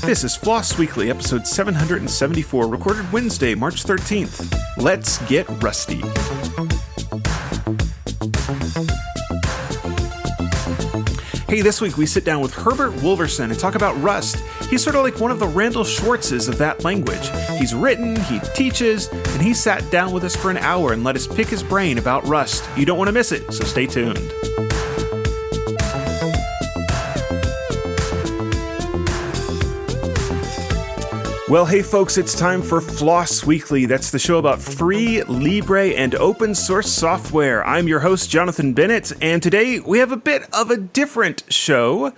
This is Floss Weekly, episode 774, recorded Wednesday, March 13th. Let's get rusty. Hey, this week we sit down with Herbert Wolverson and talk about Rust. He's sort of like one of the Randall Schwartzes of that language. He's written, he teaches, and he sat down with us for an hour and let us pick his brain about Rust. You don't want to miss it, so stay tuned. Well, hey folks, it's time for Floss Weekly. That's the show about free, libre, and open source software. I'm your host, Jonathan Bennett, and today we have a bit of a different show.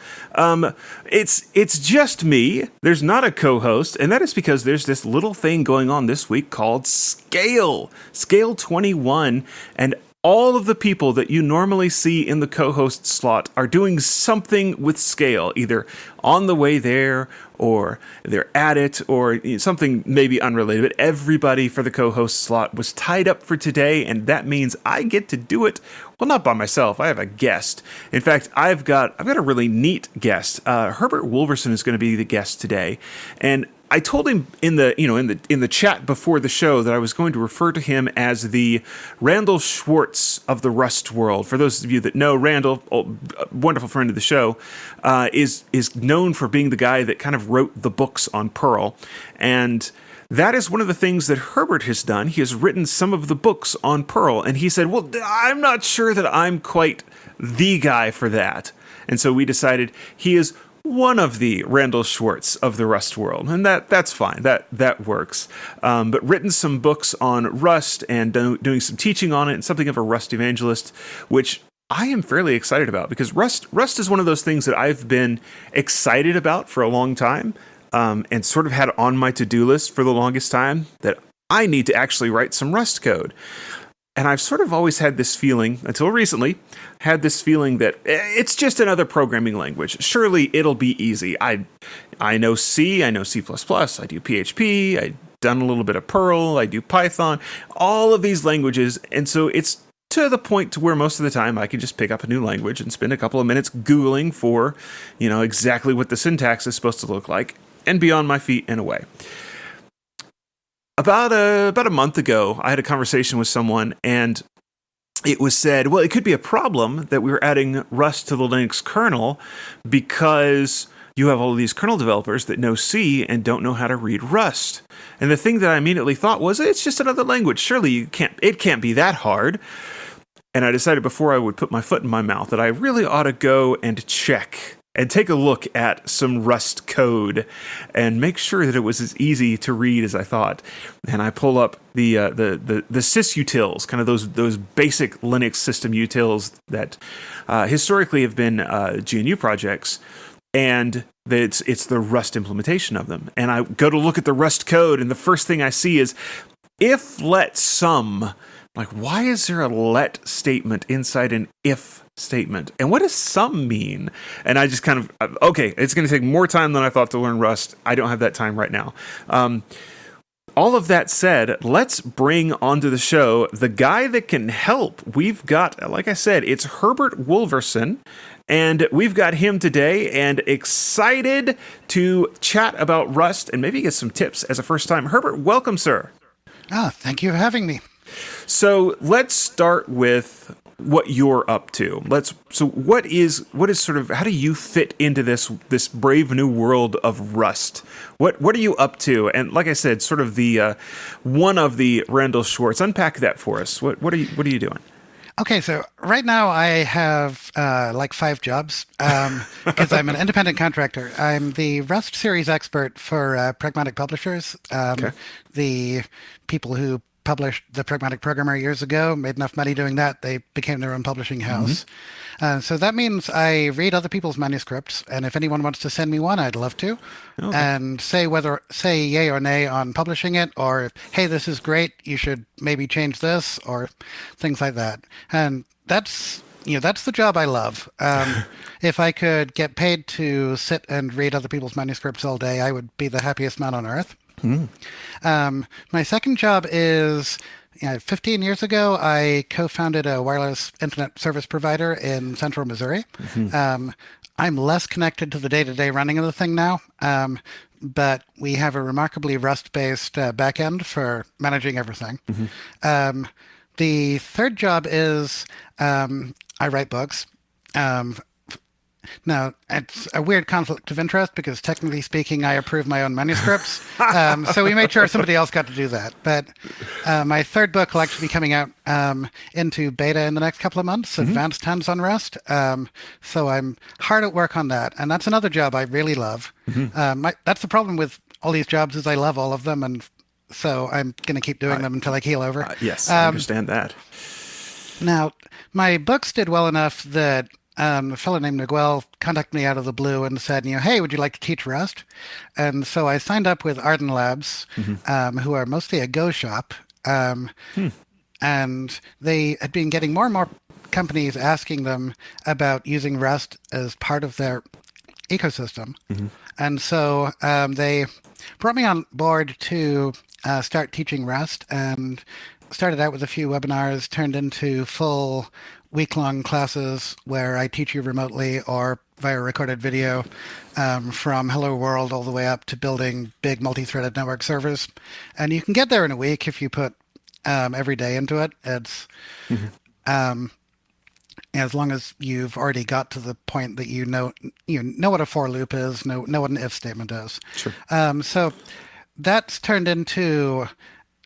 It's just me. There's not a co-host, and that is because there's this little thing going on this week called Scale 21, and all of the people that you normally see in the co-host slot are doing something with Scale, either on the way there, or they're at it, or something maybe unrelated. But everybody for the co-host slot was tied up for today, and that means I get to do it. Well, not by myself. I have a guest. In fact, I've got a really neat guest. Herbert Wolverson is going to be the guest today, and I told him in the chat before the show that I was going to refer to him as the Randall Schwartz of the Rust world. For those of you that know, Randall, wonderful friend of the show, is known for being the guy that kind of wrote the books on Perl, and that is one of the things that Herbert has done. He has written some of the books on Perl, and he said, well, I'm not sure that I'm quite the guy for that. And so we decided he is one of the Randall Schwartz of the Rust world, and that's fine. That works. But written some books on Rust and doing some teaching on it, and something of a Rust evangelist, which I am fairly excited about, because Rust is one of those things that I've been excited about for a long time, and sort of had on my to-do list for the longest time, that I need to actually write some Rust code. And I've sort of always had this feeling, until recently, that it's just another programming language. Surely it'll be easy. I know C, I know C++, I do PHP, I've done a little bit of Perl, I do Python, all of these languages. And so it's to the point to where most of the time I can just pick up a new language and spend a couple of minutes Googling for, exactly what the syntax is supposed to look like, and be on my feet and away. About a month ago, I had a conversation with someone, and it was said, well, it could be a problem that we were adding Rust to the Linux kernel because you have all of these kernel developers that know C and don't know how to read Rust. And the thing that I immediately thought was, it's just another language. Surely it can't be that hard. And I decided before I would put my foot in my mouth that I really ought to go and check and take a look at some Rust code and make sure that it was as easy to read as I thought. And I pull up the sysutils, kind of those basic Linux system utils that historically have been GNU projects, and it's the Rust implementation of them. And I go to look at the Rust code, and the first thing I see is if let sum. Like, why is there a let statement inside an if statement? And what does sum mean? And I just kind of, okay, it's going to take more time than I thought to learn Rust. I don't have that time right now. All of that said, let's bring onto the show the guy that can help. We've got, like I said, it's Herbert Wolverson, and we've got him today, and excited to chat about Rust and maybe get some tips as a first time. Herbert, welcome, sir. Thank you for having me. So let's start with what you're up to. What is sort of, how do you fit into this brave new world of Rust? What are you up to? And like I said, sort of the one of the Randall Schwartz. Unpack that for us. What are you doing? Okay, so right now I have like 5 jobs because I'm an independent contractor. I'm the Rust series expert for Pragmatic Publishers. Okay. The people who published The Pragmatic Programmer years ago, made enough money doing that, they became their own publishing house. So that means I read other people's manuscripts, and if anyone wants to send me one, I'd love to. Okay. And say yay or nay on publishing it, or hey, this is great, you should maybe change this, or things like that. And that's the job I love. If I could get paid to sit and read other people's manuscripts all day, I would be the happiest man on earth. My second job is 15 years ago, I co-founded a wireless internet service provider in central Missouri. I'm less connected to the day-to-day running of the thing now, but we have a remarkably Rust-based backend for managing everything. The third job is I write books. Now, it's a weird conflict of interest because technically speaking, I approve my own manuscripts. So we made sure somebody else got to do that. But my third book will actually be coming out into beta in the next couple of months, Advanced Hands-on Rust. So I'm hard at work on that. And that's another job I really love. That's the problem with all these jobs is I love all of them. And so I'm going to keep doing them until I keel over. Yes, I understand that. Now, my books did well enough that a fellow named Miguel contacted me out of the blue and said, hey, would you like to teach Rust? And so I signed up with Arden Labs, who are mostly a Go shop. And they had been getting more and more companies asking them about using Rust as part of their ecosystem. And so they brought me on board to start teaching Rust, and started out with a few webinars, turned into full week-long classes where I teach you remotely or via recorded video from Hello World all the way up to building big multi-threaded network servers. And you can get there in a week if you put every day into it. It's as long as you've already got to the point that you know what a for loop is, know what an if statement is. Sure. So that's turned into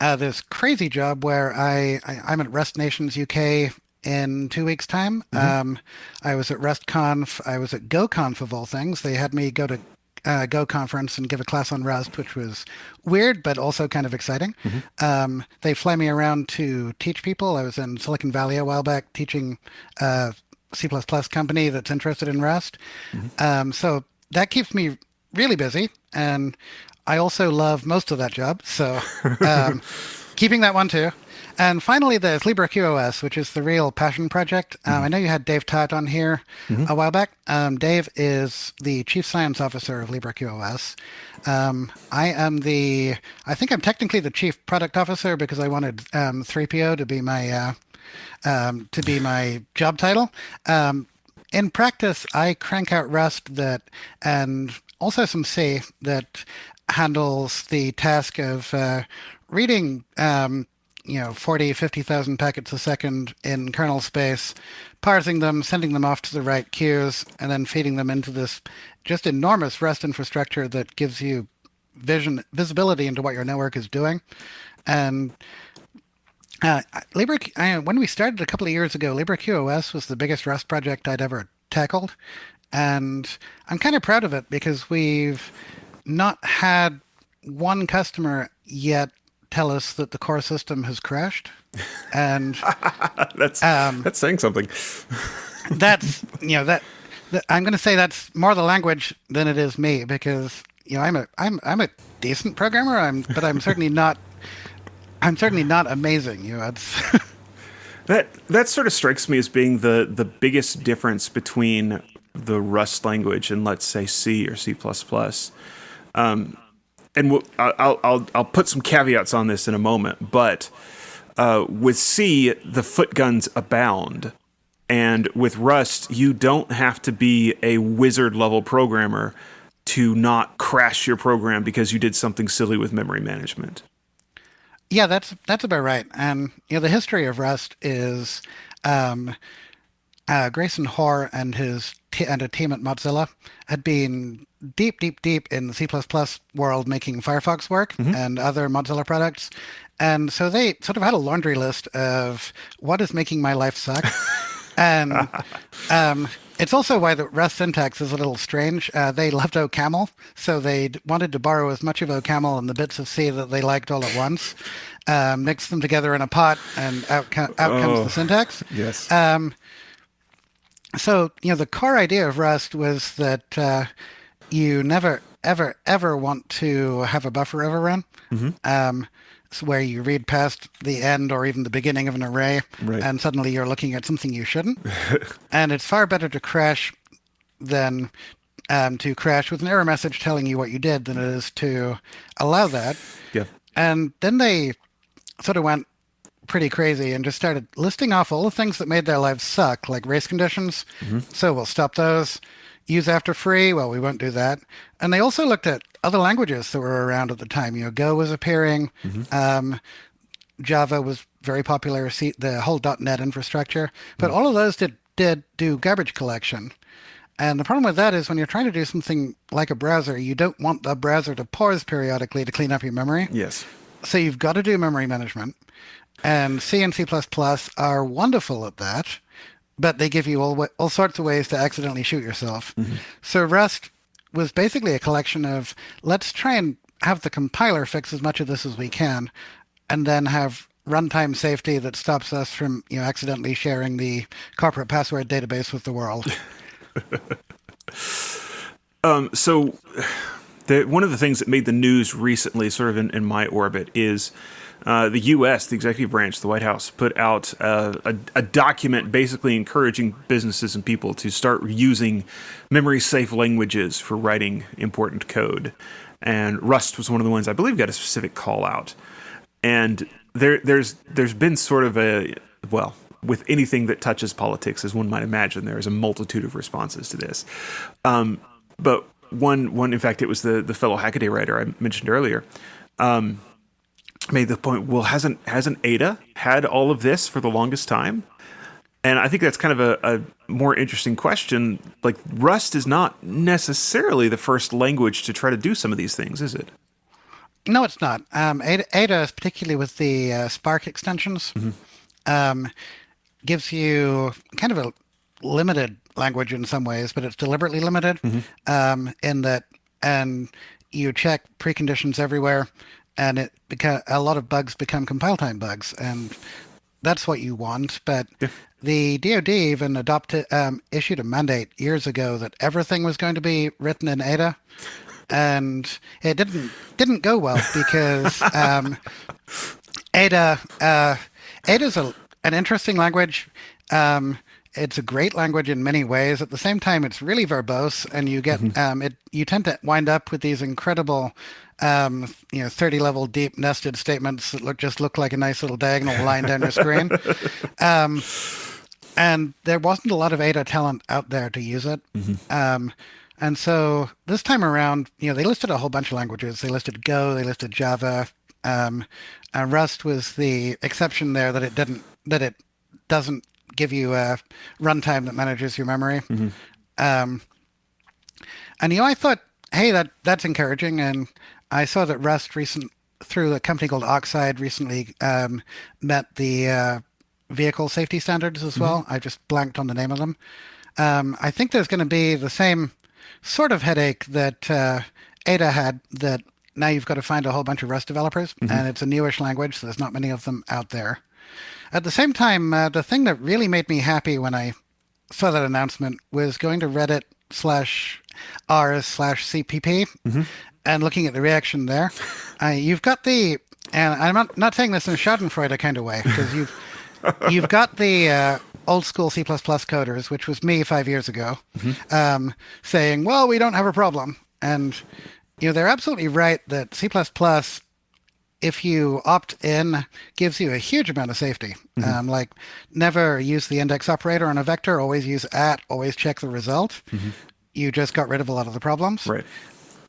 this crazy job where I'm at Rust Nations UK in 2 weeks' time. I was at RustConf. I was at GoConf of all things. They had me go to Go conference and give a class on Rust, which was weird, but also kind of exciting. They fly me around to teach people. I was in Silicon Valley a while back teaching a C++ company that's interested in Rust. So that keeps me really busy. And I also love most of that job. So keeping that one too. And finally, there's LibreQOS, which is the real passion project. I know you had Dave Tott on here a while back. Dave is the Chief Science Officer of LibreQOS. I think I'm technically the Chief Product Officer because I wanted 3PO to be my job title. In practice, I crank out Rust and also some C that handles the task of reading 40, 50,000 packets a second in kernel space, parsing them, sending them off to the right queues, and then feeding them into this just enormous Rust infrastructure that gives you visibility into what your network is doing. And when we started a couple of years ago, LibreQOS was the biggest Rust project I'd ever tackled. And I'm kind of proud of it because we've not had one customer yet tell us that the core system has crashed. And that's saying something. That's I'm going to say that's more the language than it is me, because I'm a decent programmer, but I'm certainly not amazing. It's that sort of strikes me as being the biggest difference between the Rust language and, let's say, C or C++. And I'll put some caveats on this in a moment, but with C, the footguns abound. And with Rust, you don't have to be a wizard-level programmer to not crash your program because you did something silly with memory management. Yeah, that's about right. And the history of Rust is Grayson Hoare and a team at Mozilla had been deep in the C++ world making Firefox work and other Mozilla products. And so they sort of had a laundry list of what is making my life suck. And it's also why the Rust syntax is a little strange. They loved OCaml, so they wanted to borrow as much of OCaml and the bits of C that they liked all at once, mix them together in a pot, and out comes the syntax. Yes. So, the core idea of Rust was that you never, ever, ever want to have a buffer overrun. It's where you read past the end or even the beginning of an array, right, and suddenly you're looking at something you shouldn't. And it's far better to crash than to crash with an error message telling you what you did than it is to allow that. Yeah. And then they sort of went, pretty crazy and just started listing off all the things that made their lives suck, like race conditions. So we'll stop those. Use after free, well, we won't do that. And they also looked at other languages that were around at the time. Go was appearing. Java was very popular, the whole .NET infrastructure. But all of those did do garbage collection. And the problem with that is when you're trying to do something like a browser, you don't want the browser to pause periodically to clean up your memory. Yes. So you've got to do memory management. And C and C++ are wonderful at that, but they give you all sorts of ways to accidentally shoot yourself. So Rust was basically a collection of, let's try and have the compiler fix as much of this as we can, and then have runtime safety that stops us from accidentally sharing the corporate password database with the world. So one of the things that made the news recently, sort of in my orbit, is the U.S., the executive branch, the White House, put out a document basically encouraging businesses and people to start using memory-safe languages for writing important code. And Rust was one of the ones I believe got a specific call out. And there's been sort of with anything that touches politics, as one might imagine, there is a multitude of responses to this. But one, in fact, it was the fellow Hackaday writer I mentioned earlier, made the point, well, hasn't Ada had all of this for the longest time? And I think that's kind of a more interesting question. Like, Rust is not necessarily the first language to try to do some of these things, is it? No, it's not. Ada, particularly with the Spark extensions, gives you kind of a limited language in some ways, but it's deliberately limited in that, and you check preconditions everywhere, and a lot of bugs become compile time bugs, and that's what you want. But the DoD even issued a mandate years ago that everything was going to be written in Ada. And it didn't go well because Ada's an interesting language. It's a great language in many ways. At the same time, it's really verbose, and you get you tend to wind up with these incredible 30-level deep nested statements that just look like a nice little diagonal line down your screen. And there wasn't a lot of Ada talent out there to use it. And so this time around, they listed a whole bunch of languages. They listed Go, they listed Java. Rust was the exception there that it doesn't give you a runtime that manages your memory. And I thought, hey, that's encouraging. And I saw that Rust through a company called Oxide recently met the vehicle safety standards as well. I just blanked on the name of them. I think there's going to be the same sort of headache that Ada had, that now you've got to find a whole bunch of Rust developers, and it's a newish language, so there's not many of them out there. At the same time, the thing that really made me happy when I saw that announcement was going to Reddit/r/CPP and looking at the reaction there. You've got and I'm not saying this in a schadenfreude kind of way, because you've got the old school C++ coders, which was me 5 years ago, saying, well, we don't have a problem. And they're absolutely right that C++, if you opt in, gives you a huge amount of safety. Like, never use the index operator on a vector, always use @ always check the result. You just got rid of a lot of the problems. Right.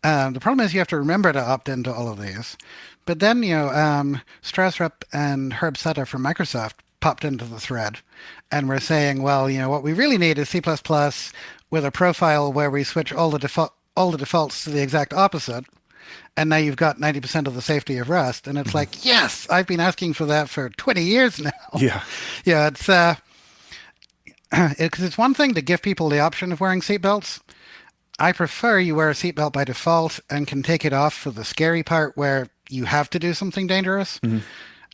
The problem is you have to remember to opt into all of these. But then, Strauss-Rupp and Herb Sutter from Microsoft popped into the thread and we're saying, well, what we really need is C++ with a profile where we switch all the defaults to the exact opposite, and now you've got 90% of the safety of Rust. And it's like, yes, I've been asking for that for 20 years now. Yeah, it's because it's one thing to give people the option of wearing seatbelts. I prefer you wear a seatbelt by default and can take it off for the scary part where you have to do something dangerous.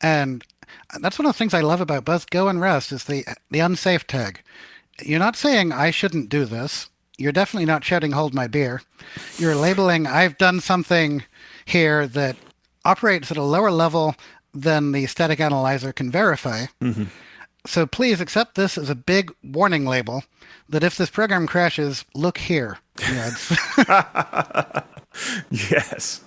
And that's one of the things I love about both Go and Rust is the unsafe tag. You're not saying I shouldn't do this. You're definitely not shouting, hold my beer. You're labeling, I've done something here that operates at a lower level than the static analyzer can verify. So please accept this as a big warning label that if this program crashes, look here. Yes.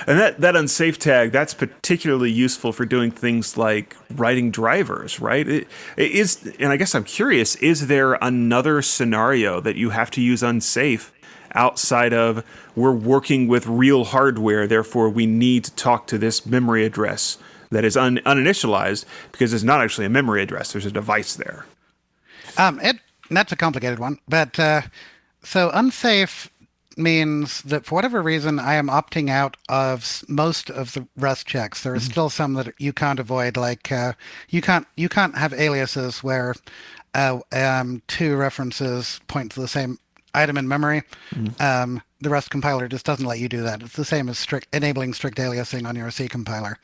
And that unsafe tag, that's particularly useful for doing things like writing drivers, right? It is, and I guess I'm curious, is there another scenario that you have to use unsafe outside of we're working with real hardware, therefore we need to talk to this memory address that is uninitialized because it's not actually a memory address, there's a device there? That's a complicated one, but so unsafe means that for whatever reason I am opting out of most of the Rust checks. There are still some that you can't avoid, like you can't have aliases where two references point to the same item in memory. The Rust compiler just doesn't let you do that. It's the same as enabling strict aliasing on your C compiler.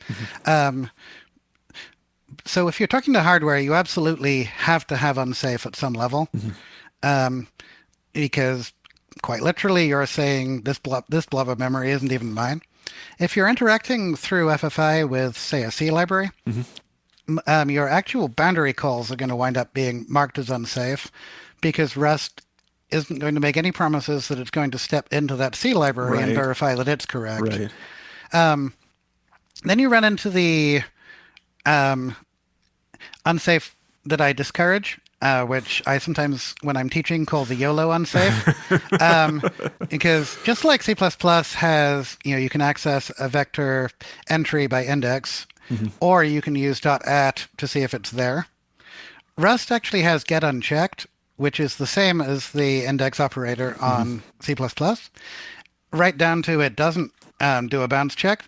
So if you're talking to hardware, you absolutely have to have unsafe at some level, because quite literally you're saying this blob of memory isn't even mine. If you're interacting through FFI with, say, a C library, your actual boundary calls are going to wind up being marked as unsafe because Rust isn't going to make any promises that it's going to step into that C library and verify that it's correct. Right. Then you run into the unsafe that I discourage, which I sometimes, when I'm teaching, call the YOLO unsafe. Because just like C++ has, you can access a vector entry by index, or you can use .at to see if it's there. Rust actually has get unchecked, which is the same as the index operator on C++, right down to it doesn't do a bounds check.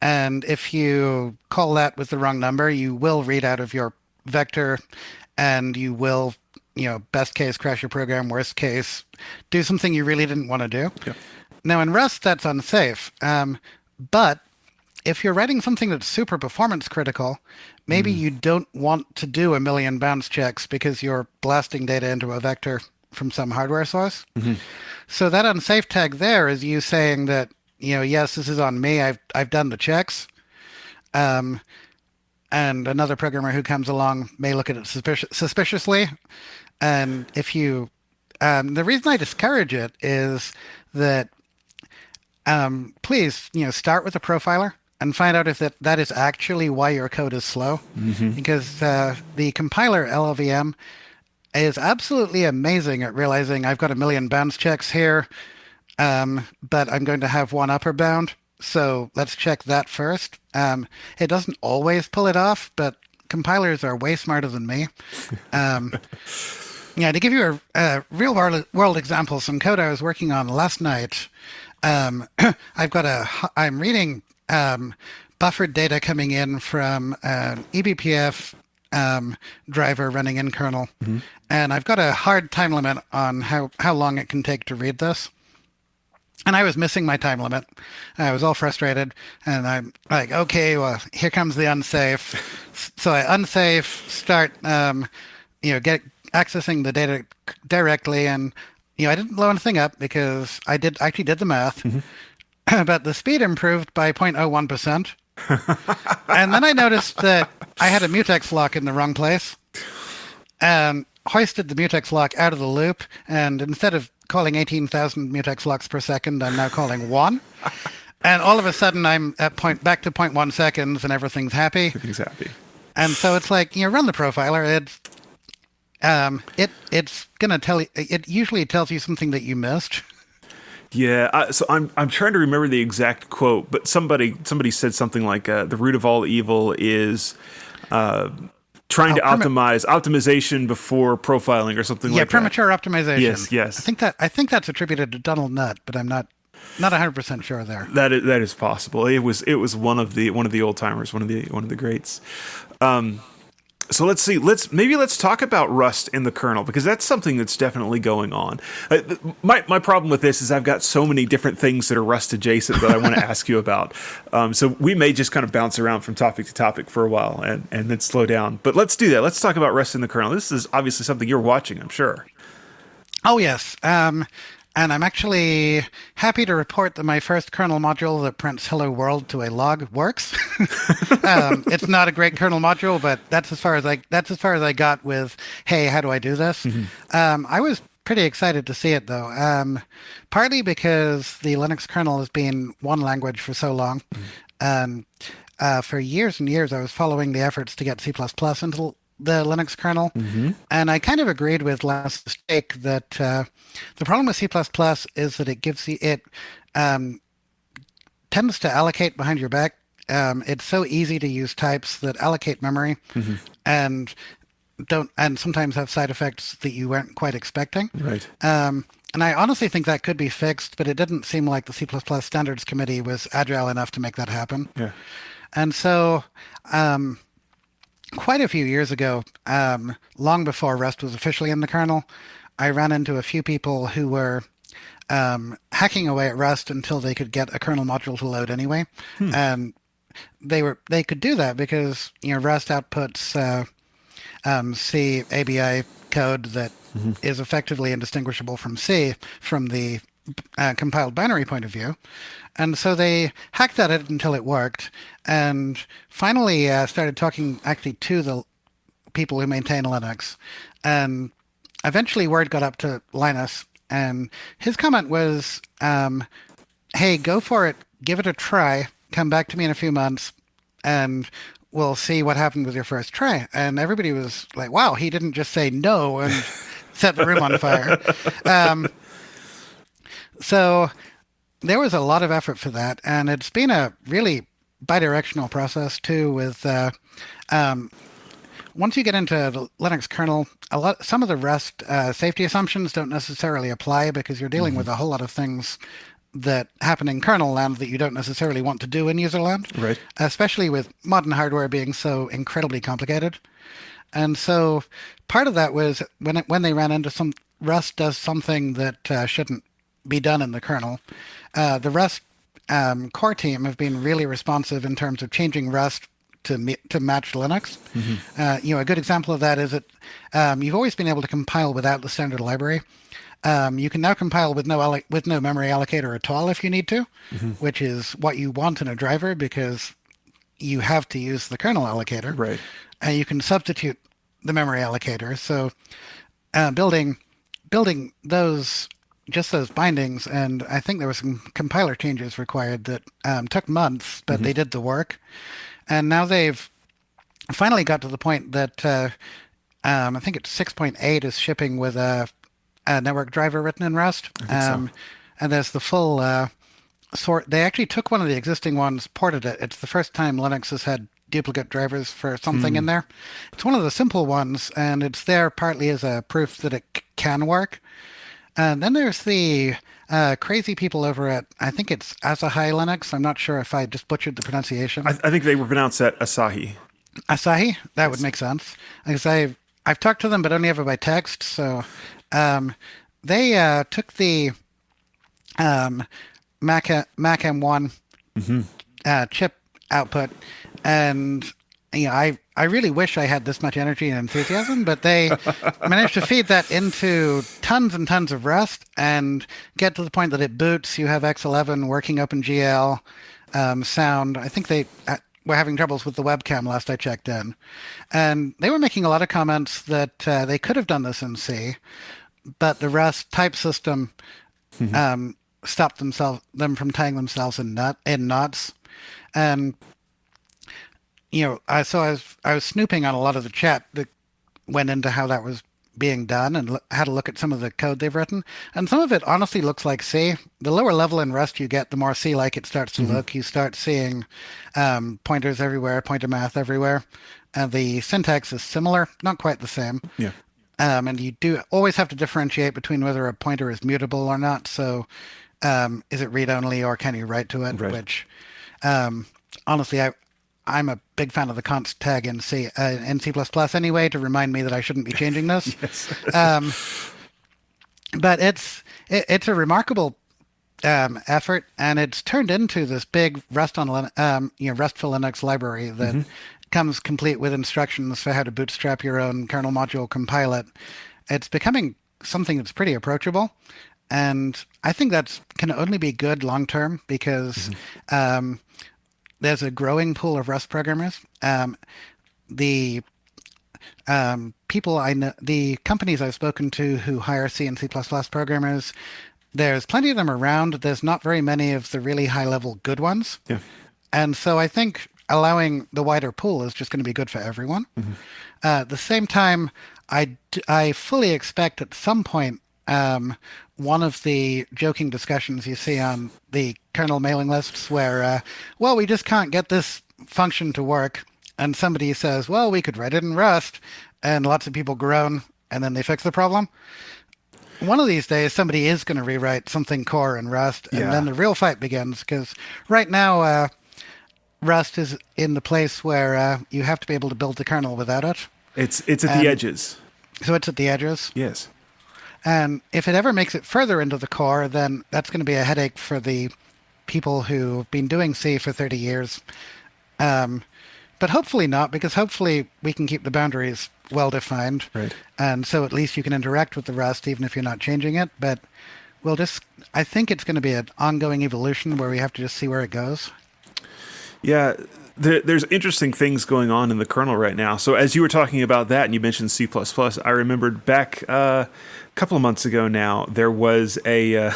And if you call that with the wrong number, you will read out of your vector and you will, best case, crash your program, worst case, do something you really didn't want to do. Yep. Now, in Rust, that's unsafe. But if you're writing something that's super performance critical, maybe you don't want to do a million bounds checks because you're blasting data into a vector from some hardware source. So that unsafe tag there is you saying that, yes, this is on me. I've done the checks. And another programmer who comes along may look at it suspiciously. And if you, the reason I discourage it is that, please, start with a profiler and find out if that is actually why your code is slow. Because the compiler LLVM is absolutely amazing at realizing I've got a million bounds checks here, but I'm going to have one upper bound. So let's check that first. It doesn't always pull it off, but compilers are way smarter than me. To give you a real world example, some code I was working on last night, I'm reading buffered data coming in from an eBPF driver running in kernel, and I've got a hard time limit on how long it can take to read this. And I was missing my time limit. I was all frustrated, and I'm like, okay, well, here comes the unsafe. So I unsafe, start, get accessing the data directly, and I didn't blow anything up because I actually did the math, but the speed improved by 0.01%. And then I noticed that I had a mutex lock in the wrong place, and hoisted the mutex lock out of the loop, and instead of calling 18,000 mutex locks per second, I'm now calling 1. And all of a sudden, I'm back to 0.1 seconds, and everything's happy. Everything's happy. And so it's like, run the profiler. It's gonna tell you. It usually tells you something that you missed. Yeah, so I'm trying to remember the exact quote, but somebody said something like, "The root of all evil is trying to optimization before profiling," or something like that. Yeah, premature optimization. Yes. I think that's attributed to Donald Nutt, but I'm not 100% sure there. That is possible. It was one of the old timers, one of the greats. So let's see. Let's talk about Rust in the kernel, because that's something that's definitely going on. My problem with this is I've got so many different things that are Rust adjacent that I want to ask you about. So we may just kind of bounce around from topic to topic for a while and then slow down. But let's do that. Let's talk about Rust in the kernel. This is obviously something you're watching, I'm sure. Oh yes. And I'm actually happy to report that my first kernel module that prints "Hello World" to a log works. It's not a great kernel module, but that's as far as I got with, hey, how do I do this? I was pretty excited to see it though. Partly because the Linux kernel has been one language for so long. Um, for years and years, I was following the efforts to get C++ into the Linux kernel, and I kind of agreed with last mistake that the problem with C++ is that it um, tends to allocate behind your back. It's so easy to use types that allocate memory and don't, and sometimes have side effects that you weren't quite expecting. Right. And I honestly think that could be fixed, but it didn't seem like the C++ Standards Committee was agile enough to make that happen. Yeah. And so, quite a few years ago, long before Rust was officially in the kernel, I ran into a few people who were hacking away at Rust until they could get a kernel module to load anyway. And they could do that because Rust outputs C ABI code that is effectively indistinguishable from C from the compiled binary point of view. And so they hacked at it until it worked, and finally started talking actually to the people who maintain Linux. And eventually word got up to Linus, and his comment was, hey, go for it, give it a try, come back to me in a few months, and we'll see what happened with your first try. And everybody was like, wow, he didn't just say no and set the room on fire. So there was a lot of effort for that, and it's been a really bidirectional process too. With once you get into the Linux kernel, some of the Rust safety assumptions don't necessarily apply because you're dealing with a whole lot of things that happen in kernel land that you don't necessarily want to do in user land, right? Especially with modern hardware being so incredibly complicated. And so part of that was when they ran into some Rust does something that shouldn't be done in the kernel. The Rust core team have been really responsive in terms of changing Rust to match Linux. A good example of that is that you've always been able to compile without the standard library. You can now compile with no memory allocator at all if you need to, which is what you want in a driver because you have to use the kernel allocator. Right. And you can substitute the memory allocator. So building those bindings, and I think there were some compiler changes required that took months, but they did the work. And now they've finally got to the point that I think it's 6.8 is shipping with a network driver written in Rust. And there's the full sort. They actually took one of the existing ones, ported it. It's the first time Linux has had duplicate drivers for something in there. It's one of the simple ones, and it's there partly as a proof that it can work. And then there's the crazy people over at, I think it's Asahi Linux. I'm not sure if I just butchered the pronunciation. I think they were pronounced at Asahi. Asahi? That would make sense. Because I've talked to them, but only ever by text. So they took the Mac M1 chip output, and I really wish I had this much energy and enthusiasm, but they managed to feed that into tons and tons of Rust and get to the point that it boots. You have X11 working OpenGL, sound. I think they were having troubles with the webcam last I checked in. And they were making a lot of comments that they could have done this in C, but the Rust type system stopped them from tying themselves in knots. And I was snooping on a lot of the chat that went into how that was being done and had a look at some of the code they've written. And some of it honestly looks like C. The lower level in Rust you get, the more C-like it starts to look. You start seeing pointers everywhere, pointer math everywhere. And the syntax is similar, not quite the same. Yeah. And you do always have to differentiate between whether a pointer is mutable or not. So is it read-only or can you write to it? Right. Which, honestly, I'm a big fan of the const tag in C anyway to remind me that I shouldn't be changing this. Yes. But it's a remarkable effort, and it's turned into this big Rust for Linux library that comes complete with instructions for how to bootstrap your own kernel module, compile it. It's becoming something that's pretty approachable, and I think that can only be good long term because there's a growing pool of Rust programmers. The People I know, the companies I've spoken to who hire C and C++ programmers, there's plenty of them around. There's not very many of the really high-level good ones. Yeah. And so I think allowing the wider pool is just going to be good for everyone. At the same time, I fully expect at some point one of the joking discussions you see on the kernel mailing lists where, well, we just can't get this function to work. And somebody says, well, we could write it in Rust. And lots of people groan, and then they fix the problem. One of these days, somebody is going to rewrite something core in Rust, and then the real fight begins. Because right now, Rust is in the place where you have to be able to build the kernel without it. It's at the edges. So it's at the edges. Yes. And if it ever makes it further into the core, then that's going to be a headache for the people who've been doing C for 30 years. But hopefully not, because hopefully we can keep the boundaries well-defined. Right. And so at least you can interact with the Rust even if you're not changing it. But I think it's going to be an ongoing evolution where we have to just see where it goes. Yeah, there's interesting things going on in the kernel right now. So as you were talking about that and you mentioned C++, I remembered back a couple of months ago now, there was a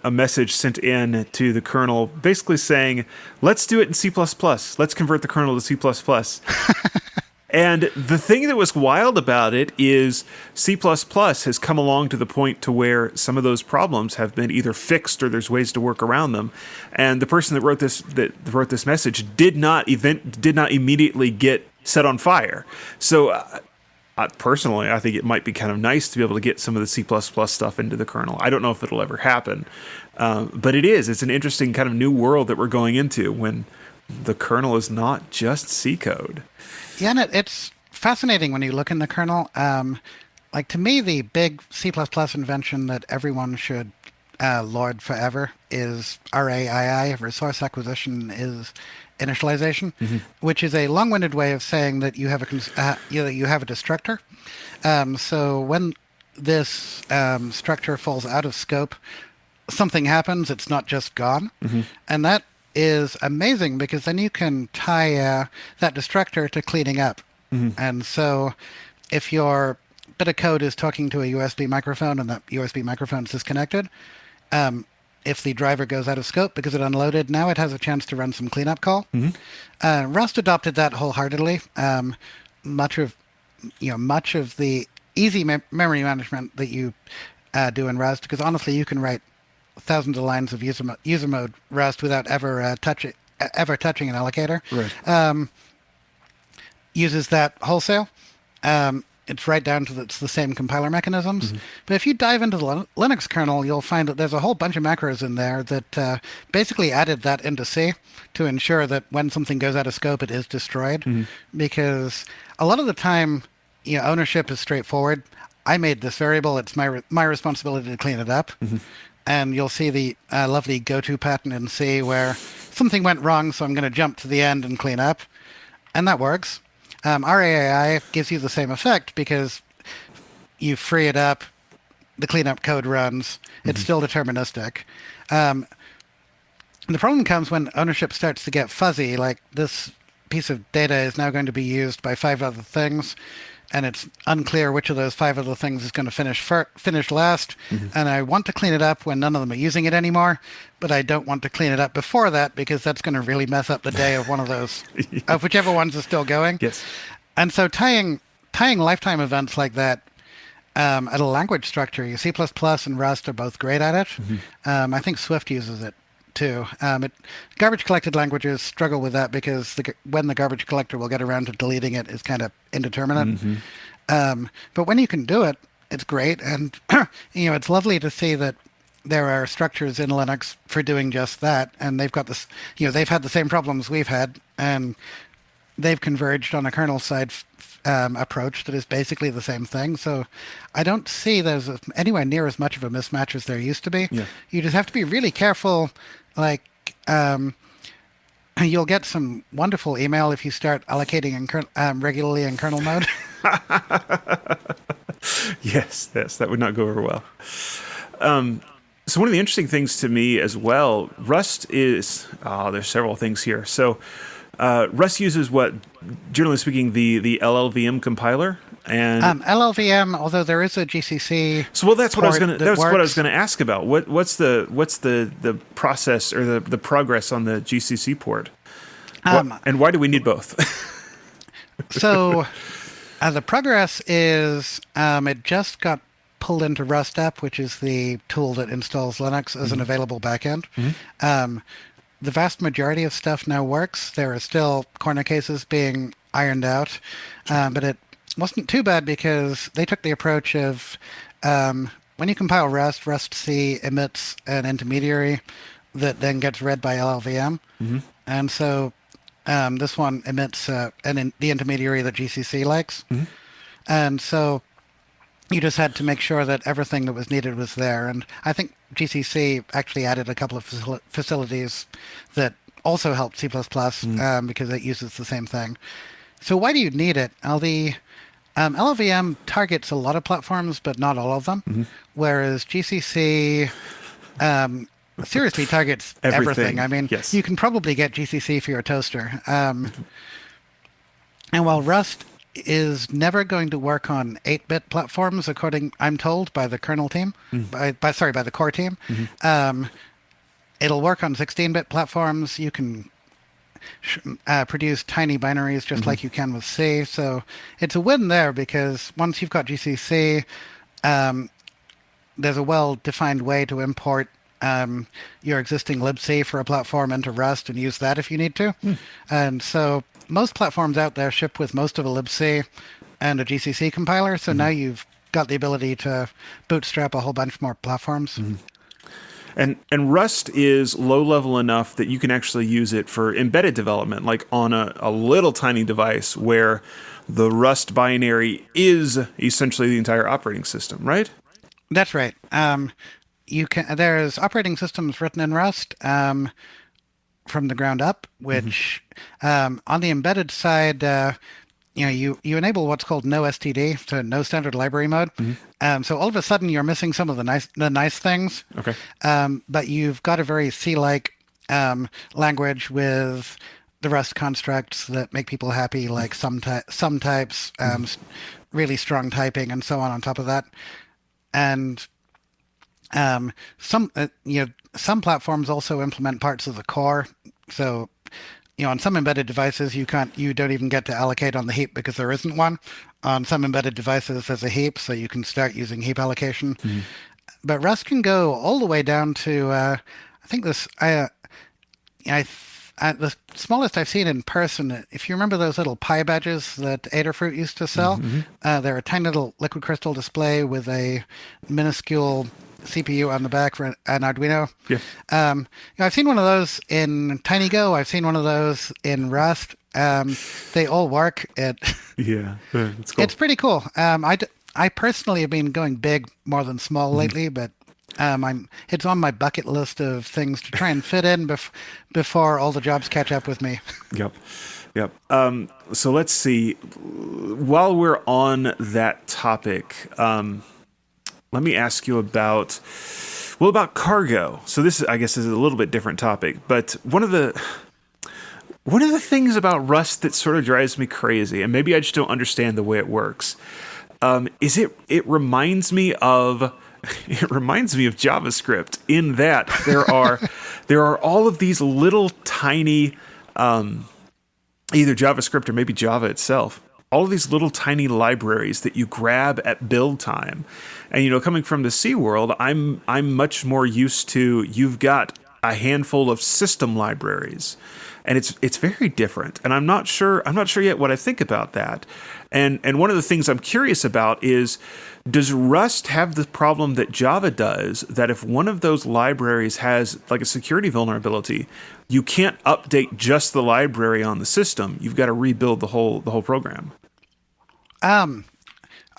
message sent in to the kernel basically saying, let's do it in C++. Let's convert the kernel to C++. And the thing that was wild about it is C++ has come along to the point to where some of those problems have been either fixed or there's ways to work around them. And the person that wrote this message did not immediately get set on fire. So personally, I think it might be kind of nice to be able to get some of the C++ stuff into the kernel. I don't know if it'll ever happen, but it's an interesting kind of new world that we're going into when the kernel is not just C code. Yeah, and it's fascinating when you look in the kernel. Like to me, the big C++ invention that everyone should lord forever is RAII, resource acquisition is initialization, which is a long-winded way of saying that you have a destructor. So when this structure falls out of scope, something happens. It's not just gone, and that is amazing because then you can tie that destructor to cleaning up. And so if your bit of code is talking to a USB microphone and that USB microphone is disconnected, if the driver goes out of scope because it unloaded, now it has a chance to run some cleanup call. Rust adopted that wholeheartedly. Much of the easy memory management that you do in Rust, because honestly, you can write thousands of lines of user mode Rust without ever touching an allocator. Right. Uses that wholesale. It's right down to it's the same compiler mechanisms. But if you dive into the Linux kernel, you'll find that there's a whole bunch of macros in there that basically added that into C to ensure that when something goes out of scope, it is destroyed. Because a lot of the time, ownership is straightforward. I made this variable. It's my responsibility to clean it up. And you'll see the lovely go-to pattern in C where something went wrong, so I'm going to jump to the end and clean up. And that works. RAII gives you the same effect because you free it up, the cleanup code runs, it's still deterministic. The problem comes when ownership starts to get fuzzy, like this piece of data is now going to be used by 5 other things, and it's unclear which of those 5 other things is going to finish last. And I want to clean it up when none of them are using it anymore, but I don't want to clean it up before that because that's going to really mess up the day of one of those, of whichever ones are still going. Yes. And so tying lifetime events like that at a language structure, C++ and Rust are both great at it. I think Swift uses it too. Garbage collected languages struggle with that because when the garbage collector will get around to deleting it is kind of indeterminate. But when you can do it, it's great. And it's lovely to see that there are structures in Linux for doing just that. And they've got this, they've had the same problems we've had, and they've converged on a kernel side approach that is basically the same thing. So I don't see there's anywhere near as much of a mismatch as there used to be. You just have to be really careful. Like, you'll get some wonderful email if you start allocating regularly in kernel mode. Yes, that would not go over well. So one of the interesting things to me as well, Rust is, there's several things here. So Rust uses what, generally speaking, the LLVM compiler. And LLVM, although there is a GCC. So well, that's what I was going to. That's works. what I was going to ask about. What's the process or the progress on the GCC port? And why do we need both? So the progress is it just got pulled into Rust App, which is the tool that installs Linux as an available backend. The vast majority of stuff now works. There are still corner cases being ironed out, but it wasn't too bad because they took the approach of when you compile Rust-C emits an intermediary that then gets read by LLVM. And so this one emits the intermediary that GCC likes. And so you just had to make sure that everything that was needed was there. And I think GCC actually added a couple of facilities that also helped C++ because it uses the same thing. So why do you need it? The LLVM targets a lot of platforms, but not all of them, whereas GCC seriously targets everything. I mean, you can probably get GCC for your toaster. And while Rust is never going to work on 8-bit platforms, I'm told, by the kernel team, by the core team. It'll work on 16-bit platforms. You can produce tiny binaries just like you can with C. So it's a win there because once you've got GCC, there's a well-defined way to import your existing libc for a platform into Rust and use that if you need to. And so most platforms out there ship with most of a libc and a GCC compiler. So now you've got the ability to bootstrap a whole bunch more platforms. And Rust is low level enough that you can actually use it for embedded development, like on a little tiny device where the Rust binary is essentially the entire operating system, right? That's right. There's operating systems written in Rust from the ground up, which on the embedded side, you enable what's called no STD, so no standard library mode. So all of a sudden you're missing some of the nice things. Okay. But you've got a very C-like language with the Rust constructs that make people happy, like some types, really strong typing, and so on top of that. And some platforms also implement parts of the core. So, on some embedded devices, you don't even get to allocate on the heap because there isn't one. On some embedded devices, there's a heap, so you can start using heap allocation. But Rust can go all the way down to, I think the smallest I've seen in person, if you remember those little Pi badges that Adafruit used to sell, they're a tiny little liquid crystal display with a minuscule CPU on the back for an Arduino. I've seen one of those in TinyGo. I've seen one of those in Rust. They all work. It's cool. It's pretty cool. I personally have been going big more than small lately, but it's on my bucket list of things to try and fit in before all the jobs catch up with me. Yep. So let's see. While we're on that topic, let me ask you about cargo. So this, I guess, is a little bit different topic, but one of the things about Rust that sort of drives me crazy, and maybe I just don't understand the way it works, is it reminds me of JavaScript in that there are all of these little tiny, either JavaScript or maybe Java itself, all of these little tiny libraries that you grab at build time. And, coming from the C world, I'm much more used to, you've got a handful of system libraries, and it's very different. And I'm not sure yet what I think about that. And one of the things I'm curious about is, does Rust have the problem that Java does, that if one of those libraries has like a security vulnerability, you can't update just the library on the system. You've got to rebuild the whole program.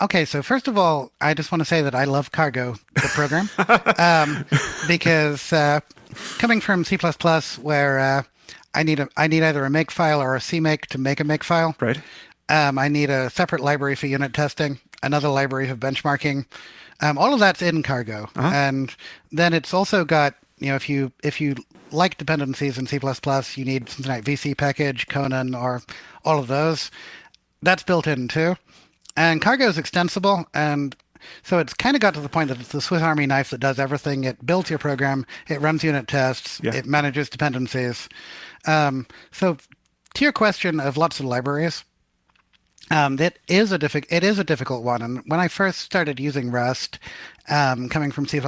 Okay, so first of all, I just want to say that I love Cargo, the program, because coming from C++, where I need either a makefile or a CMake to make a makefile. Right. I need a separate library for unit testing, another library for benchmarking. All of that's in Cargo, and then it's also got, if you like dependencies in C++, you need something like VC package, Conan, or all of those. That's built in too. And Cargo is extensible, and so it's kind of got to the point that it's the Swiss Army knife that does everything. It builds your program, it runs unit tests, Yeah. it manages dependencies. So to your question of lots of libraries, it is a difficult one. And when I first started using Rust, coming from C++,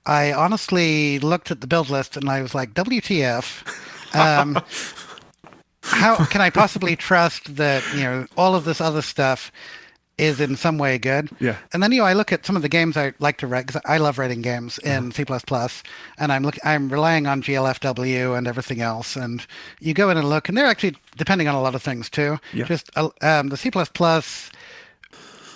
I honestly looked at the build list and I was like, WTF? How can I possibly trust that, all of this other stuff is in some way good? Yeah. And then, I look at some of the games I like to write, because I love writing games in C++, and I'm relying on GLFW and everything else. And you go in and look, and they're actually depending on a lot of things too. Yeah. Just the C++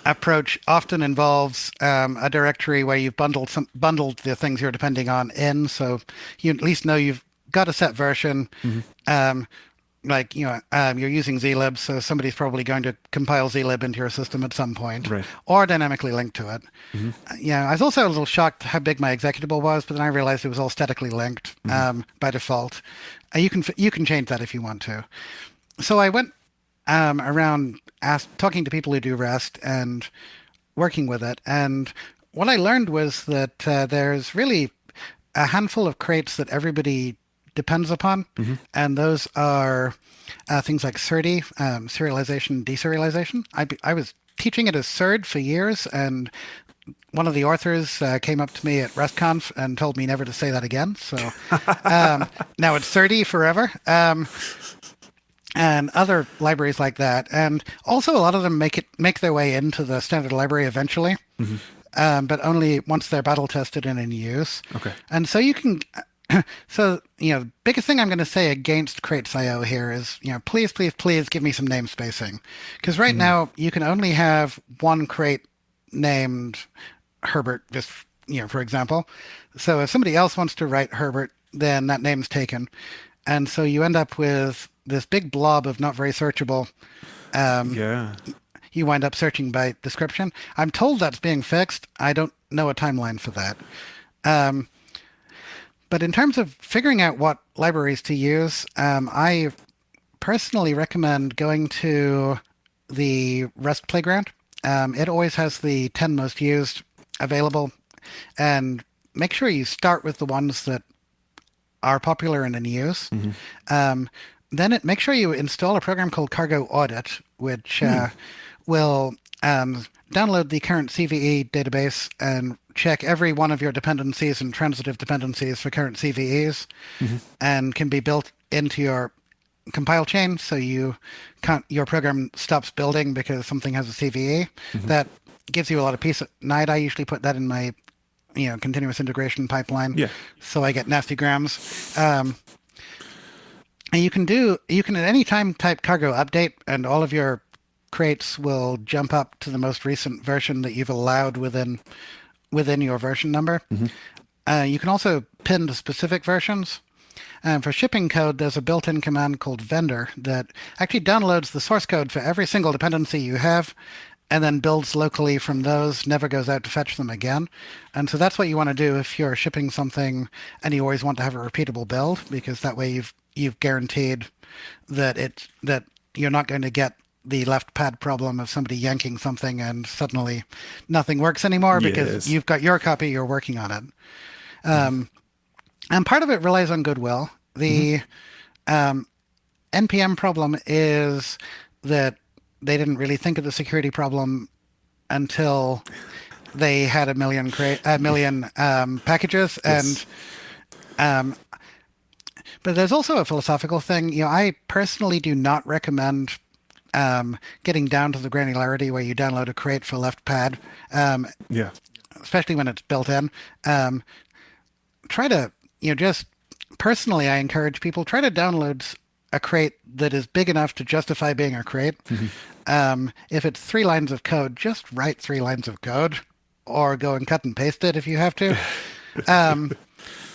approach often involves a directory where you've bundled the things you're depending on in, so you at least know you've got a set version. You're using zlib, so somebody's probably going to compile zlib into your system at some point, right, or dynamically link to it. I was also a little shocked how big my executable was, but then I realized it was all statically linked by default. You can change that if you want to. So I went around talking to people who do Rust and working with it, and what I learned was that there's really a handful of crates that everybody depends upon, and those are things like SERDI, serialization, deserialization. I was teaching it as SERD for years, and one of the authors came up to me at RustConf and told me never to say that again. So now it's SERDI forever. And other libraries like that, and also a lot of them make their way into the standard library eventually, but only once they're battle tested and in use. Okay. And so you can. So, biggest thing I'm going to say against crates.io here is, please, please, please give me some name spacing. Because right now you can only have one crate named Herbert, just, for example. So if somebody else wants to write Herbert, then that name's taken. And so you end up with this big blob of not very searchable. You wind up searching by description. I'm told that's being fixed. I don't know a timeline for that. But in terms of figuring out what libraries to use, I personally recommend going to the Rust Playground. It always has the 10 most used available, and make sure you start with the ones that are popular and in use. Then make sure you install a program called Cargo Audit, which will download the current CVE database and check every one of your dependencies and transitive dependencies for current CVEs, and can be built into your compile chain, so your program stops building because something has a CVE. That gives you a lot of peace at night. I usually put that in my continuous integration pipeline, so I get nasty grams. And you can at any time type cargo update, and all of your crates will jump up to the most recent version that you've allowed within your version number. You can also pin to specific versions. For shipping code, there's a built-in command called vendor that actually downloads the source code for every single dependency you have, and then builds locally from those, never goes out to fetch them again. And so that's what you want to do if you're shipping something, and you always want to have a repeatable build, because that way you've guaranteed that you're not going to get the left pad problem of somebody yanking something and suddenly nothing works anymore because you've got your copy, you're working on it. And part of it relies on goodwill. The NPM problem is that they didn't really think of the security problem until they had a million packages. And but there's also a philosophical thing. I personally do not recommend getting down to the granularity where you download a crate for left pad, especially when it's built in. Try to, just personally, I encourage people, try to download a crate that is big enough to justify being a crate. If it's 3 lines of code, just write 3 lines of code, or go and cut and paste it if you have to.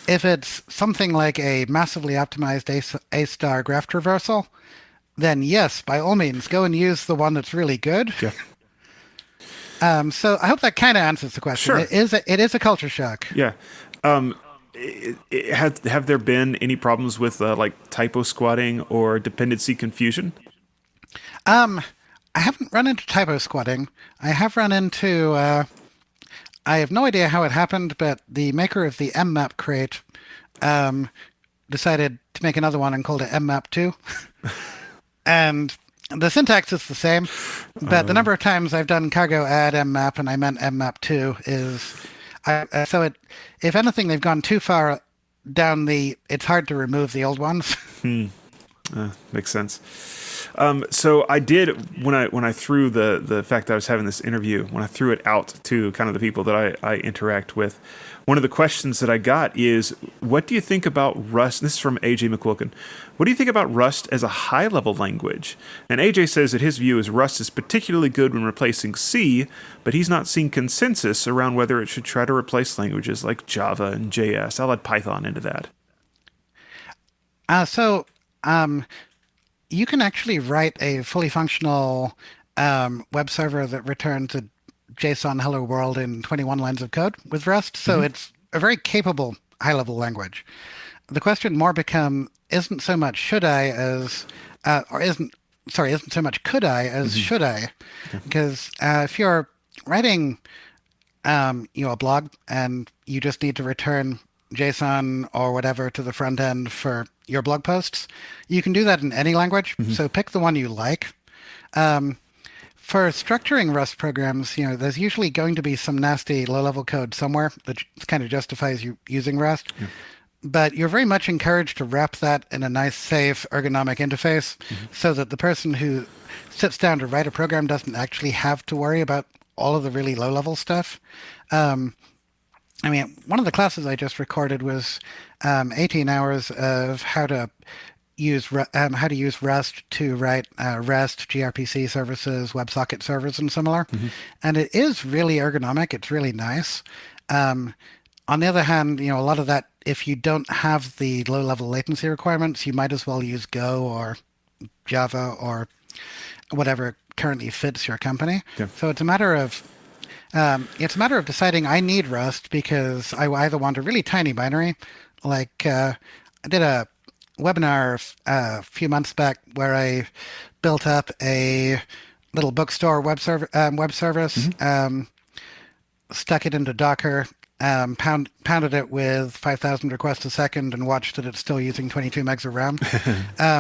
If it's something like a massively optimized A-star graph traversal, then yes, by all means, go and use the one that's really good. So I hope that kind of answers the question. Sure. It is a culture shock. Yeah. have there been any problems with like typo squatting or dependency confusion? I haven't run into typo squatting. I have run into. I have no idea how it happened, but the maker of the mmap crate decided to make another one and called it mmap2. And the syntax is the same, but the number of times I've done cargo add mmap and I meant mmap2 is... if anything, they've gone too far down it's hard to remove the old ones. Makes sense. So I did, when I threw the fact that I was having this interview, when I threw it out to kind of the people that I interact with, one of the questions that I got is, what do you think about Rust? This is from AJ McQuilkin. What do you think about Rust as a high-level language? And AJ says that his view is Rust is particularly good when replacing C, but he's not seen consensus around whether it should try to replace languages like Java and JS. I'll add Python into that. You can actually write a fully functional web server that returns a JSON hello world in 21 lines of code with Rust. So it's a very capable high-level language. The question more isn't so much should I as, isn't so much could I as should I? Because if you're writing, a blog and you just need to return JSON or whatever to the front end for your blog posts, you can do that in any language. So pick the one you like. For structuring Rust programs, there's usually going to be some nasty low-level code somewhere that kind of justifies you using Rust. Yeah. But you're very much encouraged to wrap that in a nice, safe, ergonomic interface so that the person who sits down to write a program doesn't actually have to worry about all of the really low-level stuff. One of the classes I just recorded was 18 hours of how to use Rust to write REST, gRPC services, WebSocket servers, and similar. And it is really ergonomic. It's really nice. On the other hand, a lot of that, if you don't have the low-level latency requirements, you might as well use Go or Java or whatever currently fits your company. Yeah. So it's a matter of deciding I need Rust because I either want a really tiny binary, like I did a webinar a few months back where I built up a little bookstore web service, stuck it into Docker, pounded it with 5,000 requests a second, and watched that it's still using 22 megs of RAM.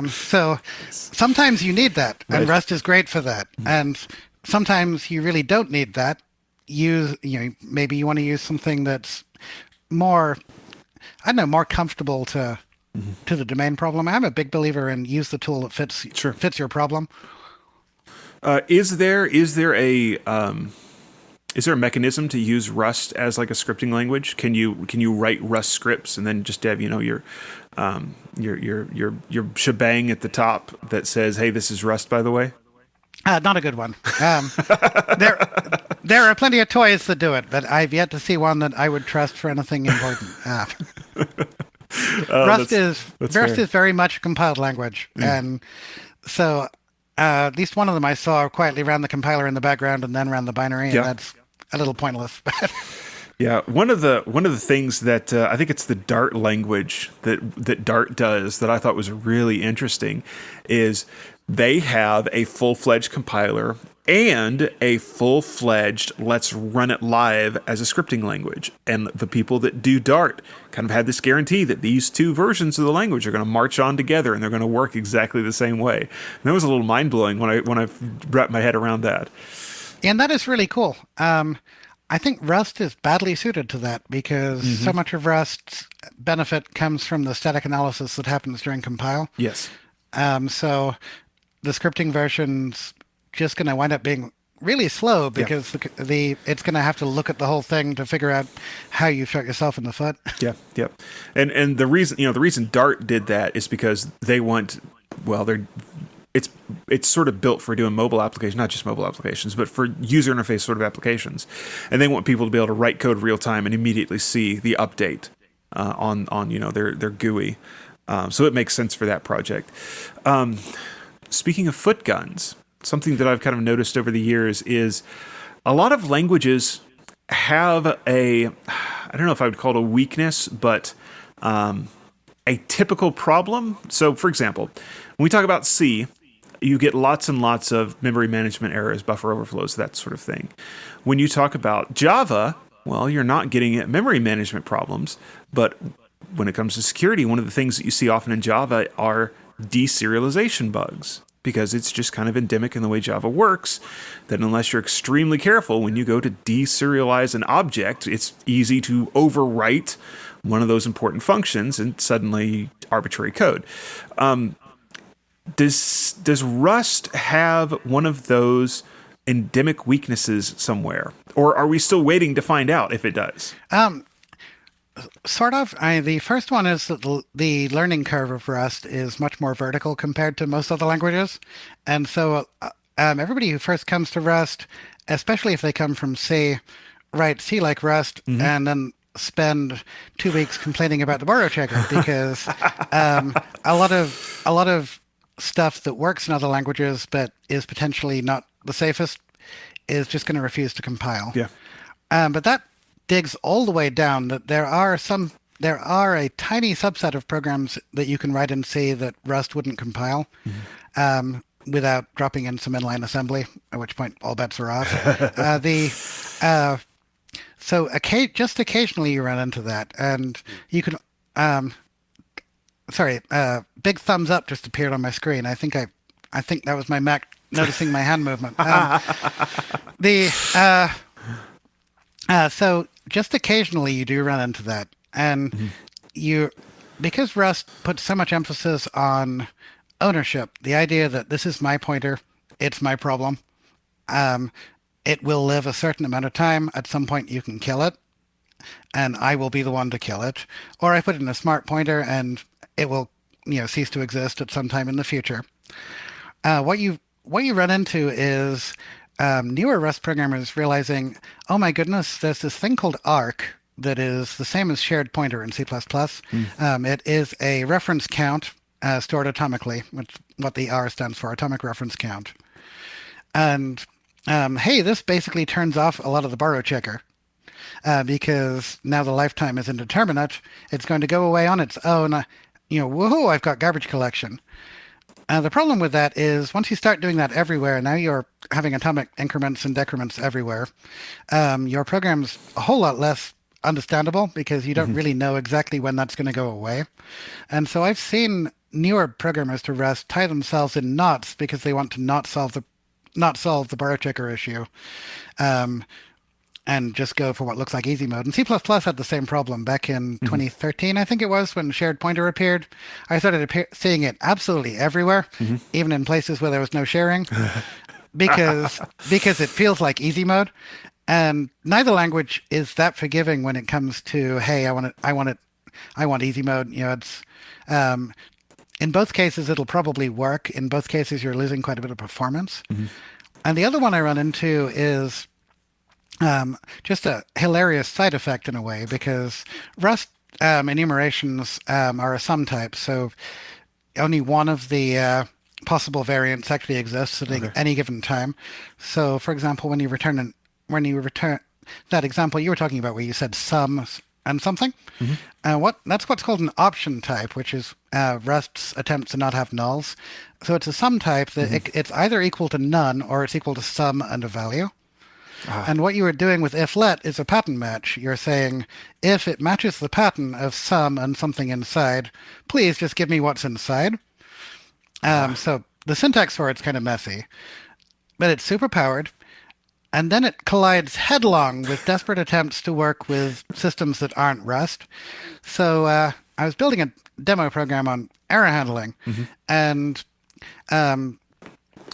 So sometimes you need that, and Rust is great for that. And sometimes you really don't need that. Maybe you want to use something that's more comfortable to the domain problem. I'm a big believer in use the tool that fits your problem. Is there a mechanism to use Rust as like a scripting language? Can you write Rust scripts and then just have your shebang at the top that says, "Hey, this is Rust, by the way"? Not a good one. There are plenty of toys that do it, but I've yet to see one that I would trust for anything important. Rust is very much a compiled language, and so at least one of them I saw quietly ran the compiler in the background and then ran the binary, and that's a little pointless. Yeah, one of the things that I think it's the Dart language that Dart does that I thought was really interesting is they have a full-fledged compiler and a full-fledged let's run it live as a scripting language. And the people that do Dart kind of had this guarantee that these two versions of the language are going to march on together and they're going to work exactly the same way. And that was a little mind-blowing when I wrapped my head around that. And that is really cool. I think Rust is badly suited to that because so much of Rust's benefit comes from the static analysis that happens during compile. Yes. So the scripting version's just going to wind up being really slow because it's going to have to look at the whole thing to figure out how you shot yourself in the foot. Yeah. And the reason Dart did that is because they want, it's sort of built for doing mobile applications, not just mobile applications, but for user interface sort of applications. And they want people to be able to write code real time and immediately see the update on their GUI. So it makes sense for that project. Speaking of foot guns, something that I've kind of noticed over the years is a lot of languages have I don't know if I would call it a weakness, but a typical problem. So, for example, when we talk about C, you get lots and lots of memory management errors, buffer overflows, that sort of thing. When you talk about Java, well, you're not getting at memory management problems, but when it comes to security, one of the things that you see often in Java are deserialization bugs, because it's just kind of endemic in the way Java works, that unless you're extremely careful, when you go to deserialize an object, it's easy to overwrite one of those important functions and suddenly arbitrary code. Does Rust have one of those endemic weaknesses somewhere? Or are we still waiting to find out if it does? Sort of. The first one is that the learning curve of Rust is much more vertical compared to most other languages. And so everybody who first comes to Rust, especially if they come from C, write C like Rust, and then spend 2 weeks complaining about the borrow checker, because a lot of stuff that works in other languages but is potentially not the safest is just going to refuse to compile. Yeah. But that digs all the way down that there are a tiny subset of programs that you can write in C that Rust wouldn't compile without dropping in some inline assembly, at which point all bets are off. So just occasionally you run into that, and you can big thumbs up just appeared on my screen. I think that was my Mac noticing my hand movement. So just occasionally you do run into that, and because Rust puts so much emphasis on ownership, the idea that this is my pointer, it's my problem. It will live a certain amount of time. At some point you can kill it, and I will be the one to kill it. Or I put in a smart pointer and it will, cease to exist at some time in the future. What you run into is newer Rust programmers realizing, oh my goodness, there's this thing called arc that is the same as shared pointer in C++. It is a reference count stored atomically, which is what the R stands for, atomic reference count. And hey, this basically turns off a lot of the borrow checker. Because now the lifetime is indeterminate, it's going to go away on its own. Woohoo, I've got garbage collection. The problem with that is once you start doing that everywhere, now you're having atomic increments and decrements everywhere. Your program's a whole lot less understandable because you don't really know exactly when that's going to go away. And so I've seen newer programmers to Rust tie themselves in knots because they want to not solve the borrow checker issue. And just go for what looks like easy mode. And C++ had the same problem back in 2013, I think it was, when shared pointer appeared. I started seeing it absolutely everywhere, even in places where there was no sharing, because it feels like easy mode. And neither language is that forgiving when it comes to, hey, I want easy mode. It's in both cases it'll probably work. In both cases you're losing quite a bit of performance. And the other one I run into is just a hilarious side effect in a way, because Rust enumerations are a sum type, so only one of the possible variants actually exists at any given time. So, for example, when you return that example you were talking about where you said sum and something, that's what's called an option type, which is Rust's attempts to not have nulls. So it's a sum type that it's either equal to none or it's equal to sum and a value. And what you are doing with if let is a pattern match. You're saying, if it matches the pattern of sum and something inside, please just give me what's inside. So the syntax for it's kind of messy, but it's super powered. And then it collides headlong with desperate attempts to work with systems that aren't Rust. So I was building a demo program on error handling, and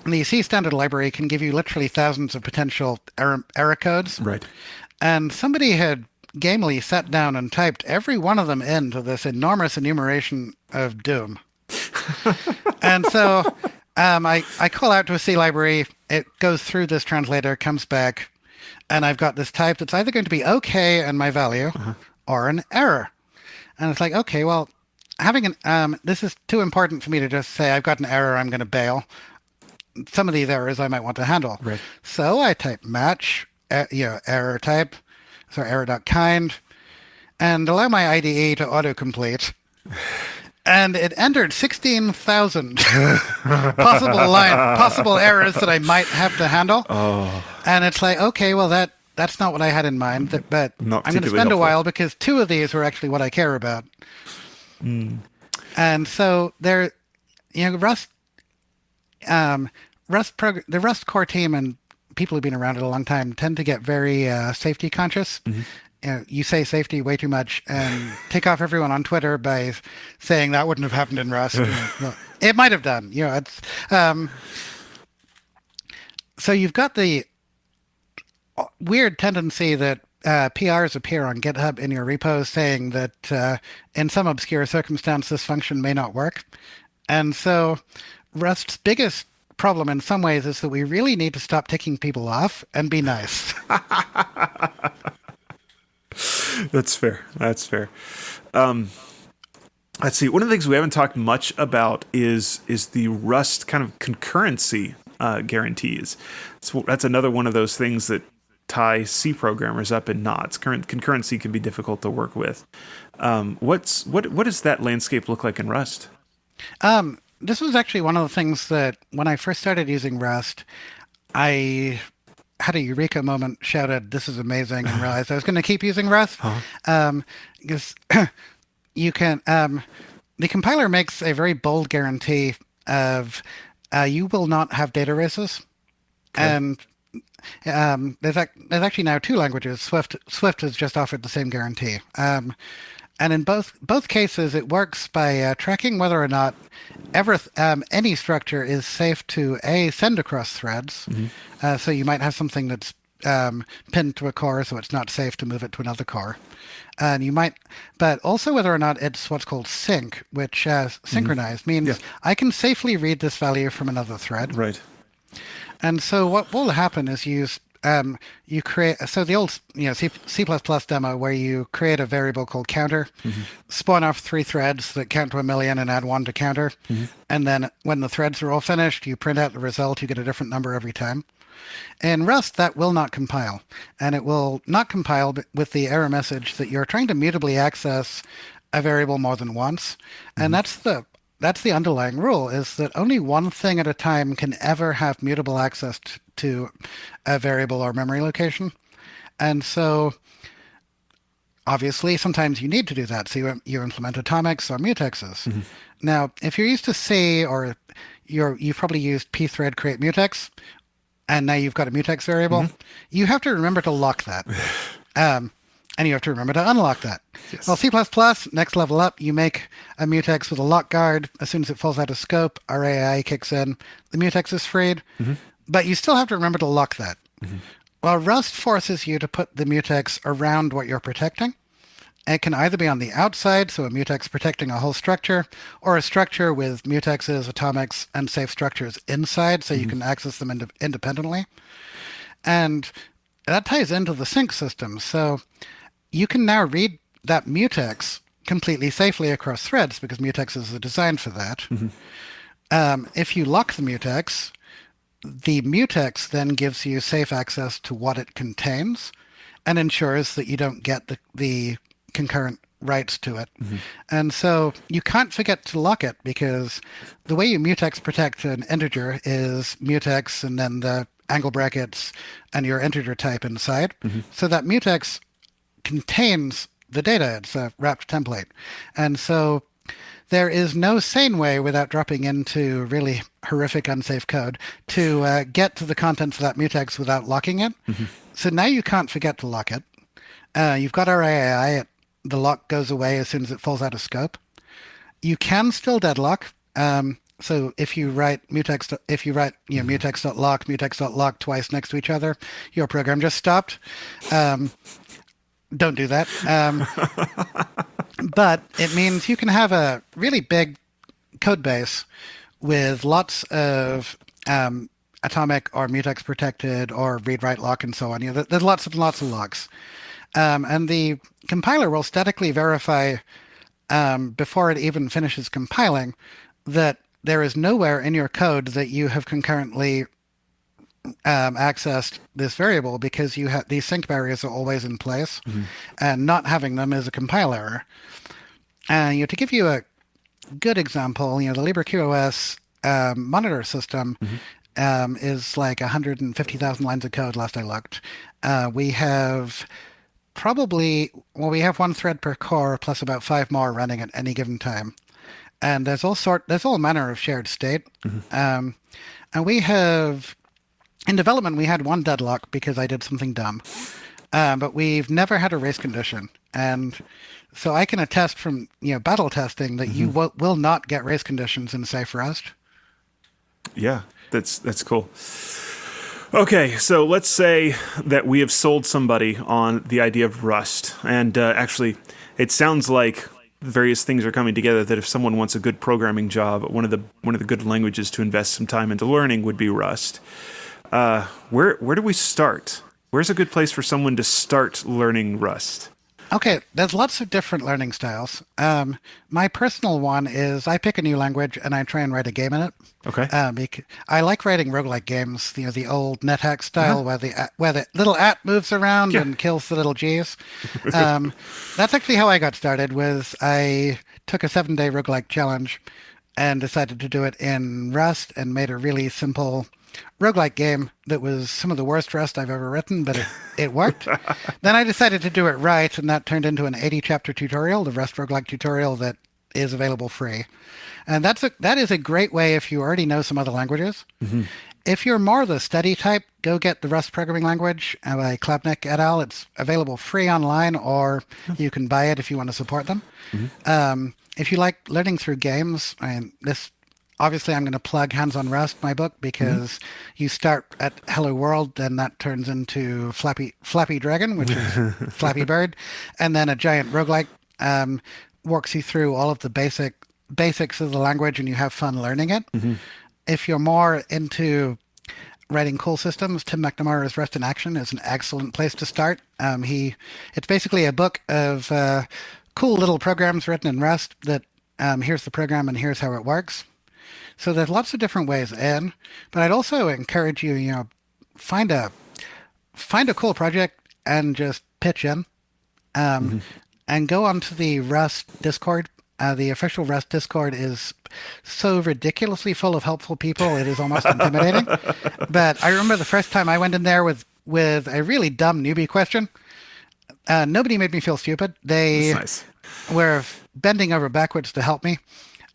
the C standard library can give you literally thousands of potential error codes. Right. And somebody had gamely sat down and typed every one of them into this enormous enumeration of doom. And so I call out to a C library. It goes through this translator, comes back, and I've got this type that's either going to be okay and my value or an error. And it's like, okay, well, having this is too important for me to just say I've got an error, I'm going to bail. Some of these errors I might want to handle. Right. So I type match, error type, so error.kind, and allow my IDE to autocomplete. And it entered 16,000 possible errors that I might have to handle. Oh. And it's like, okay, well, that's not what I had in mind. But I'm going to spend a while because 2 of these were actually what I care about. And so the Rust core team and people who've been around it a long time tend to get very safety conscious. You say safety way too much and tick off everyone on Twitter by saying that wouldn't have happened in Rust. Well, it might have done. It's so you've got the weird tendency that PRs appear on GitHub in your repos saying that in some obscure circumstance this function may not work. And so Rust's biggest problem in some ways is that we really need to stop ticking people off and be nice. That's fair. Let's see. One of the things we haven't talked much about is the Rust kind of concurrency guarantees. So that's another one of those things that tie C programmers up in knots. Concurrency can be difficult to work with. What does that landscape look like in Rust? This was actually one of the things that when I first started using Rust, I had a eureka moment, shouted, "This is amazing," and realized I was going to keep using Rust. Because you can, the compiler makes a very bold guarantee of you will not have data races. Okay. And there's actually now 2 languages. Swift has just offered the same guarantee. And in both cases, it works by tracking whether or not any structure is safe to send across threads. So you might have something that's pinned to a core, so it's not safe to move it to another core. And you might, but also whether or not it's what's called sync, which synchronized means I can safely read this value from another thread. Right. And so what will happen is you create, so the old C++ demo where you create a variable called counter, spawn off 3 threads that count to 1,000,000 and add 1 to counter. And then when the threads are all finished, you print out the result, you get a different number every time. In Rust, that will not compile. And it will not compile with the error message that you're trying to mutably access a variable more than once. And that's the underlying rule, is that only one thing at a time can ever have mutable access to a variable or memory location. And so obviously sometimes you need to do that. So you implement atomics or mutexes. Now, if you're used to C, or you've probably used pthread create mutex, and now you've got a mutex variable, you have to remember to lock that. And you have to remember to unlock that. Yes. Well, C++, next level up, you make a mutex with a lock guard. As soon as it falls out of scope, RAI kicks in. The mutex is freed. But you still have to remember to lock that. Well, Rust forces you to put the mutex around what you're protecting. It can either be on the outside, so a mutex protecting a whole structure, or a structure with mutexes, atomics, and safe structures inside, so you can access them independently. And that ties into the sync system. So you can now read that mutex completely safely across threads because mutexes are designed for that. If you lock the mutex then gives you safe access to what it contains and ensures that you don't get the concurrent writes to it. And so you can't forget to lock it, because the way you mutex protect an integer is mutex and then the angle brackets and your integer type inside. So that mutex contains the data. It's a wrapped template. And so there is no sane way, without dropping into really horrific unsafe code, to get to the contents of that mutex without locking it. So now you can't forget to lock it. You've got RAI. The lock goes away as soon as it falls out of scope. You can still deadlock. So if you write mutex, mutex.lock, mutex.lock twice next to each other, your program just stopped. Don't do that. But it means you can have a really big code base with lots of atomic or mutex protected or read-write lock and so on. There's lots and lots of locks. And the compiler will statically verify before it even finishes compiling that there is nowhere in your code that you have concurrently accessed this variable because you have these sync barriers are always in place, and not having them is a compile error. And to give you a good example, the LibreQOS monitor system is like 150,000 lines of code last I looked. We have we have one thread per core plus about 5 more running at any given time. And there's all manner of shared state. And we have, in development, we had one deadlock because I did something dumb. But we've never had a race condition. And so I can attest from battle testing that you will not get race conditions in safe Rust. Yeah, that's cool. Okay, so let's say that we have sold somebody on the idea of Rust, and actually, it sounds like various things are coming together. That if someone wants a good programming job, one of the good languages to invest some time into learning would be Rust. Where do we start? Where's a good place for someone to start learning Rust? Okay, there's lots of different learning styles. My personal one is I pick a new language and I try and write a game in it. Okay. I like writing roguelike games, the old NetHack style where the little at moves around and kills the little G's. That's actually how I got started. I took a 7-day roguelike challenge and decided to do it in Rust and made a really simple roguelike game that was some of the worst Rust I've ever written, but it worked. Then I decided to do it right, and that turned into an 80-chapter tutorial, the Rust roguelike tutorial that is available free. And that is a great way if you already know some other languages. If you're more the study type, go get the Rust programming language by Klabnik et al. It's available free online, or you can buy it if you want to support them. If you like learning through games, obviously, I'm going to plug Hands on Rust, my book, because you start at Hello World, then that turns into Flappy Dragon, which is Flappy Bird, and then a giant roguelike walks you through all of the basics of the language, and you have fun learning it. If you're more into writing cool systems, Tim McNamara's Rust in Action is an excellent place to start. It's basically a book of cool little programs written in Rust that here's the program and here's how it works. So there's lots of different ways in, but I'd also encourage you, find a cool project and just pitch in, and go onto the Rust Discord. The official Rust Discord is so ridiculously full of helpful people, it is almost intimidating. But I remember the first time I went in there with a really dumb newbie question. Nobody made me feel stupid. They were bending over backwards to help me.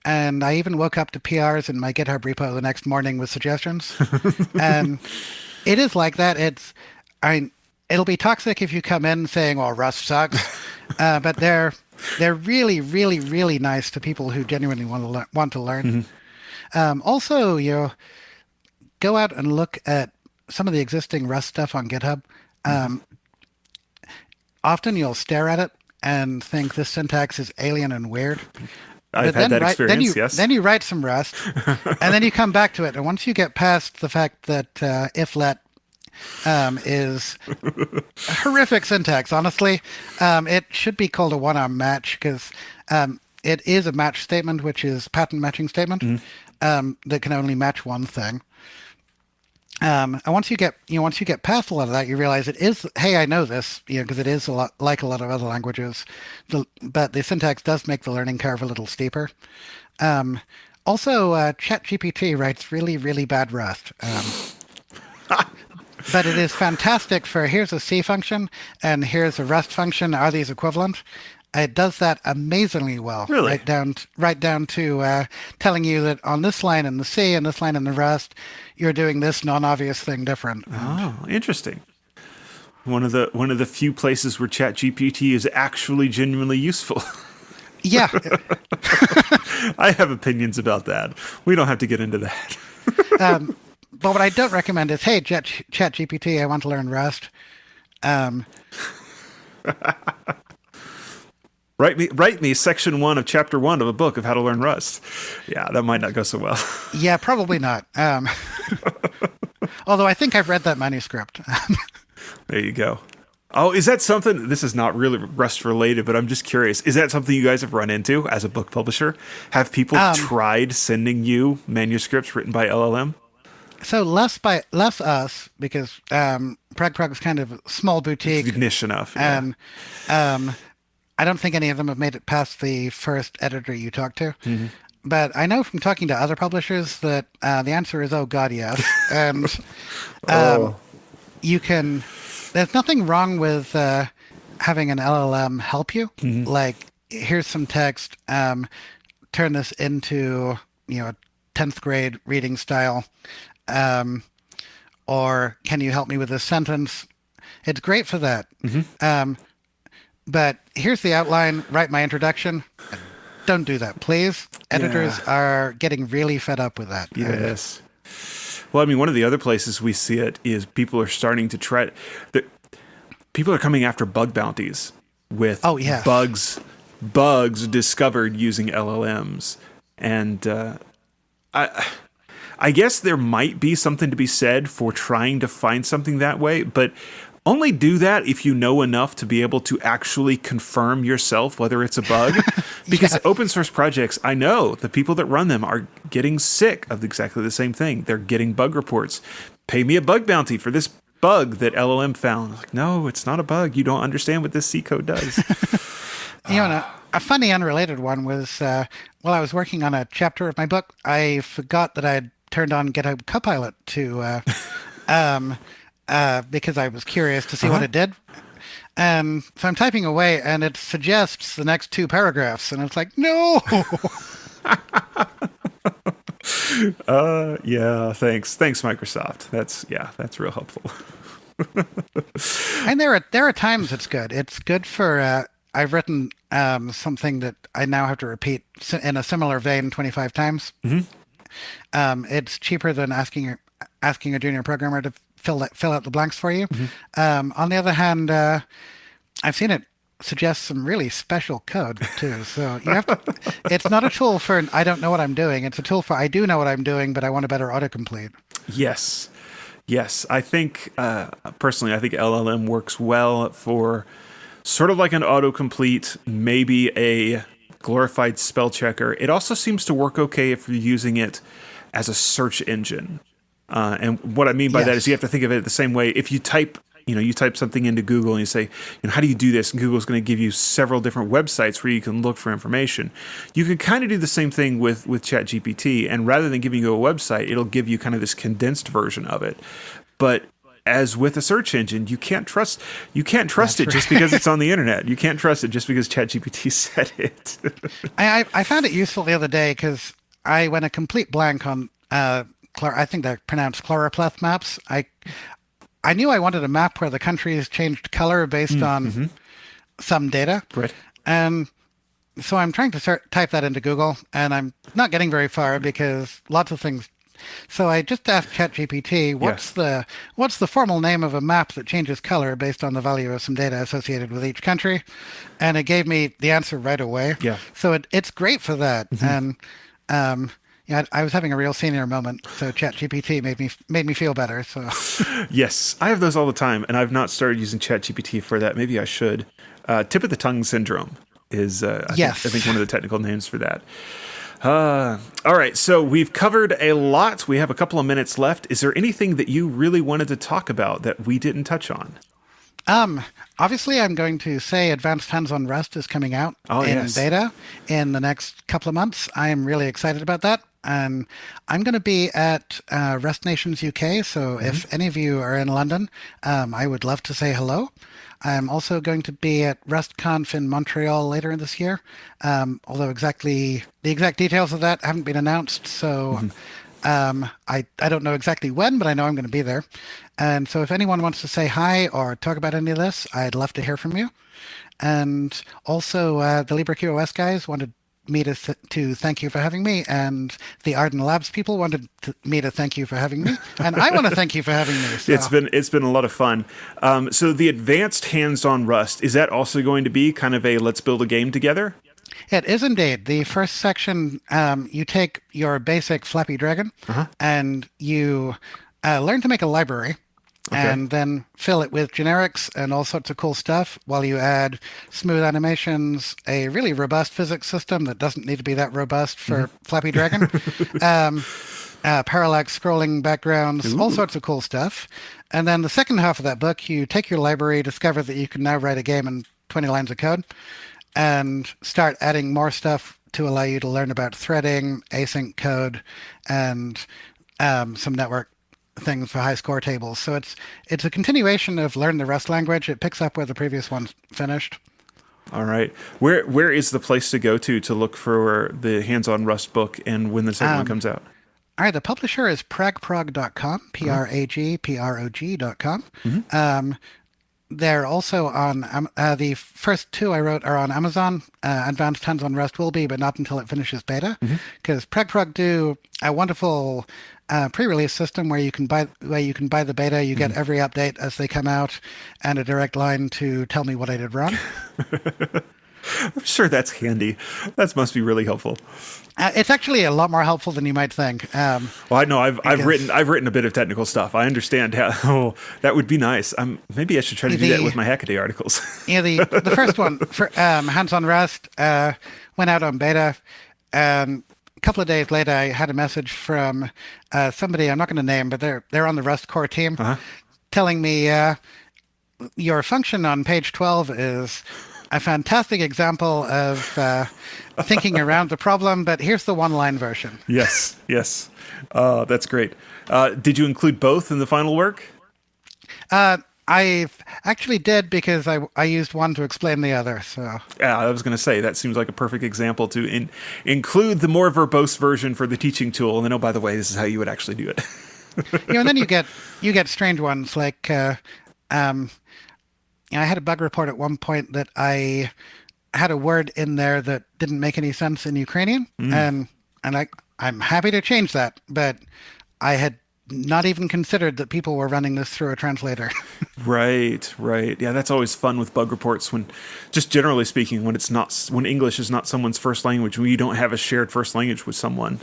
And I even woke up to PRs in my GitHub repo the next morning with suggestions. And it is like that. It'll be toxic if you come in saying, "Well, Rust sucks," but they're really, really, really nice to people who genuinely want to learn. Also, go out and look at some of the existing Rust stuff on GitHub. Often you'll stare at it and think this syntax is alien and weird. I've had that experience, yes. Then you write some Rust, and then you come back to it. And once you get past the fact that if-let is horrific syntax, honestly, it should be called a one-arm match because it is a match statement, which is pattern matching statement that can only match one thing. And once you get past a lot of that, you realize it is, hey, I know this, because it is a lot like a lot of other languages, but the syntax does make the learning curve a little steeper. Also, ChatGPT writes really, really bad Rust. But it is fantastic for here's a C function and here's a Rust function. Are these equivalent? It does that amazingly well. Really? Right down to telling you that on this line in the C and this line in the Rust, you're doing this non-obvious thing different. Oh, interesting. One of the few places where ChatGPT is actually genuinely useful. Yeah. I have opinions about that. We don't have to get into that. But what I don't recommend is, hey, ChatGPT, I want to learn Rust. Write me section 1 of chapter 1 of a book of how to learn Rust. Yeah, that might not go so well. Yeah, probably not. Although I think I've read that manuscript. There you go. Oh, is that something, this is not really Rust related, but I'm just curious. Is that something you guys have run into as a book publisher? Have people tried sending you manuscripts written by LLM? So less us because Prog is kind of a small boutique, It's niche enough. Yeah. and um, I don't think any of them have made it past the first editor you talked to. But I know from talking to other publishers that the answer is, oh God, yes. And Oh. you can. There's nothing wrong with having an LLM help you. Like, here's some text. Turn this into a 10th grade reading style. Or can you help me with this sentence? It's great for that. But here's the outline. Write my introduction. Don't do that, please. Editors are getting really fed up with that. Yes. Well, I mean, one of the other places we see it is people are starting to try. People are coming after bug bounties with bugs discovered using LLMs, and I guess there might be something to be said for trying to find something that way, but only do that if you know enough to be able to actually confirm yourself whether it's a bug. Because open source projects, I know the people that run them are getting sick of exactly the same thing. They're getting bug reports. Pay me a bug bounty for this bug that LLM found. Like, no, it's not a bug. You don't understand what this C code does. A funny unrelated one was while I was working on a chapter of my book, I forgot that I had turned on GitHub Copilot to because I was curious to see what it did. So I'm typing away, and it suggests the next 2 paragraphs, and it's like, no. Thanks, Microsoft. That's real helpful. And there are times it's good. It's good for. I've written something that I now have to repeat in a similar vein 25 times. It's cheaper than asking a junior programmer to fill out the blanks for you. On the other hand, I've seen it suggest some really special code too. So you have to. It's not a tool for I don't know what I'm doing. It's a tool for I do know what I'm doing, but I want a better autocomplete. Yes. I think personally, I think LLM works well for sort of like an autocomplete, maybe a glorified spell checker. It also seems to work okay if you're using it as a search engine. And what I mean by that is you have to think of it the same way. If you type something into Google and you say, how do you do this? And Google's going to give you several different websites where you can look for information. You can kind of do the same thing with ChatGPT. And rather than giving you a website, it'll give you kind of this condensed version of it. But as with a search engine, you can't trust it just because it's on the internet. You can't trust it just because ChatGPT said it. I found it useful the other day because I went a complete blank on I think they're pronounced chloropleth maps. I knew I wanted a map where the countries changed color based on some data. Right. And so I'm trying to type that into Google, and I'm not getting very far because lots of things. So I just asked ChatGPT, what's the formal name of a map that changes color based on the value of some data associated with each country? And it gave me the answer right away. Yeah. So it's great for that. And I was having a real senior moment, so ChatGPT made me feel better. So yes, I have those all the time, and I've not started using ChatGPT for that. Maybe I should. Tip of the tongue syndrome is I think one of the technical names for that. All right, so we've covered a lot. We have a couple of minutes left. Is there anything that you really wanted to talk about that we didn't touch on? Obviously, I'm going to say Advanced Hands-on Rust is coming out in beta in the next couple of months. I am really excited about that. And I'm going to be at Rust Nations UK, so if any of you are in London, I would love to say hello. I'm also going to be at RustConf in Montreal later in this year, although the exact details of that haven't been announced, so I don't know exactly when, but I know I'm going to be there. And so if anyone wants to say hi or talk about any of this, I'd love to hear from you. And also, the LibreQOS guys wanted me to thank you for having me, and the Arden Labs people wanted me to thank you for having me, and I want to thank you for having me. So. It's been a lot of fun. So the Advanced Hands-on Rust, is that also going to be kind of a let's build a game together? It is indeed. The first section, you take your basic Flappy Dragon and you learn to make a library. Okay. And then fill it with generics and all sorts of cool stuff while you add smooth animations, a really robust physics system that doesn't need to be that robust for Flappy Dragon. parallax scrolling backgrounds, all Ooh. sorts of cool stuff. And then the second half of that book, you take your library, discover that you can now write a game in 20 lines of code, and start adding more stuff to allow you to learn about threading, async code, and some network things for high score tables. So it's a continuation of Learn the Rust language. It picks up where the previous one finished. All right. Where is the place to go to look for the hands-on Rust book and when the second one comes out? All right, the publisher is pragprog.com, pragprog.com. They're also on, the first two I wrote are on Amazon. Advanced Hands-on Rust will be, but not until it finishes beta, because pragprog do a wonderful pre-release system where you can buy the beta. You get every update as they come out, and a direct line to tell me what I did wrong. I'm sure that's handy. That must be really helpful. It's actually a lot more helpful than you might think. Well, I know I've written a bit of technical stuff. I understand how that would be nice. Maybe I should try to do that with my Hackaday articles. Yeah, the first one for Hands-on Rust went out on beta. A couple of days later, I had a message from somebody I'm not going to name, but they're on the Rust core team, telling me your function on page 12 is a fantastic example of thinking around the problem, but here's the one-line version. Yes. That's great. Did you include both in the final work? I actually did, because I used one to explain the other. So yeah, I was going to say that seems like a perfect example to include the more verbose version for the teaching tool, and then by the way, this is how you would actually do it. And then you get strange ones like I had a bug report at one point that I had a word in there that didn't make any sense in Ukrainian, and I'm happy to change that, but I had not even considered that people were running this through a translator. Right. Yeah, that's always fun with bug reports when, just generally speaking, when English is not someone's first language, when you don't have a shared first language with someone.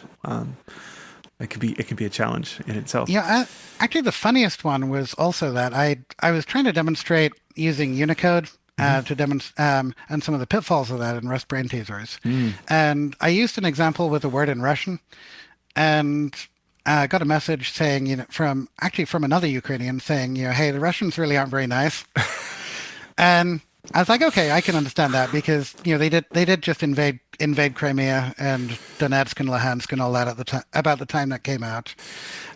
It could be a challenge in itself. Yeah, actually, the funniest one was also that I was trying to demonstrate using Unicode to demonstrate and some of the pitfalls of that in Rust brain teasers. And I used an example with a word in Russian, and got a message saying, from another Ukrainian saying, hey, the Russians really aren't very nice. And I was like, okay, I can understand that, because they did just invade Crimea and Donetsk and Luhansk and all that at the time, about the time that came out.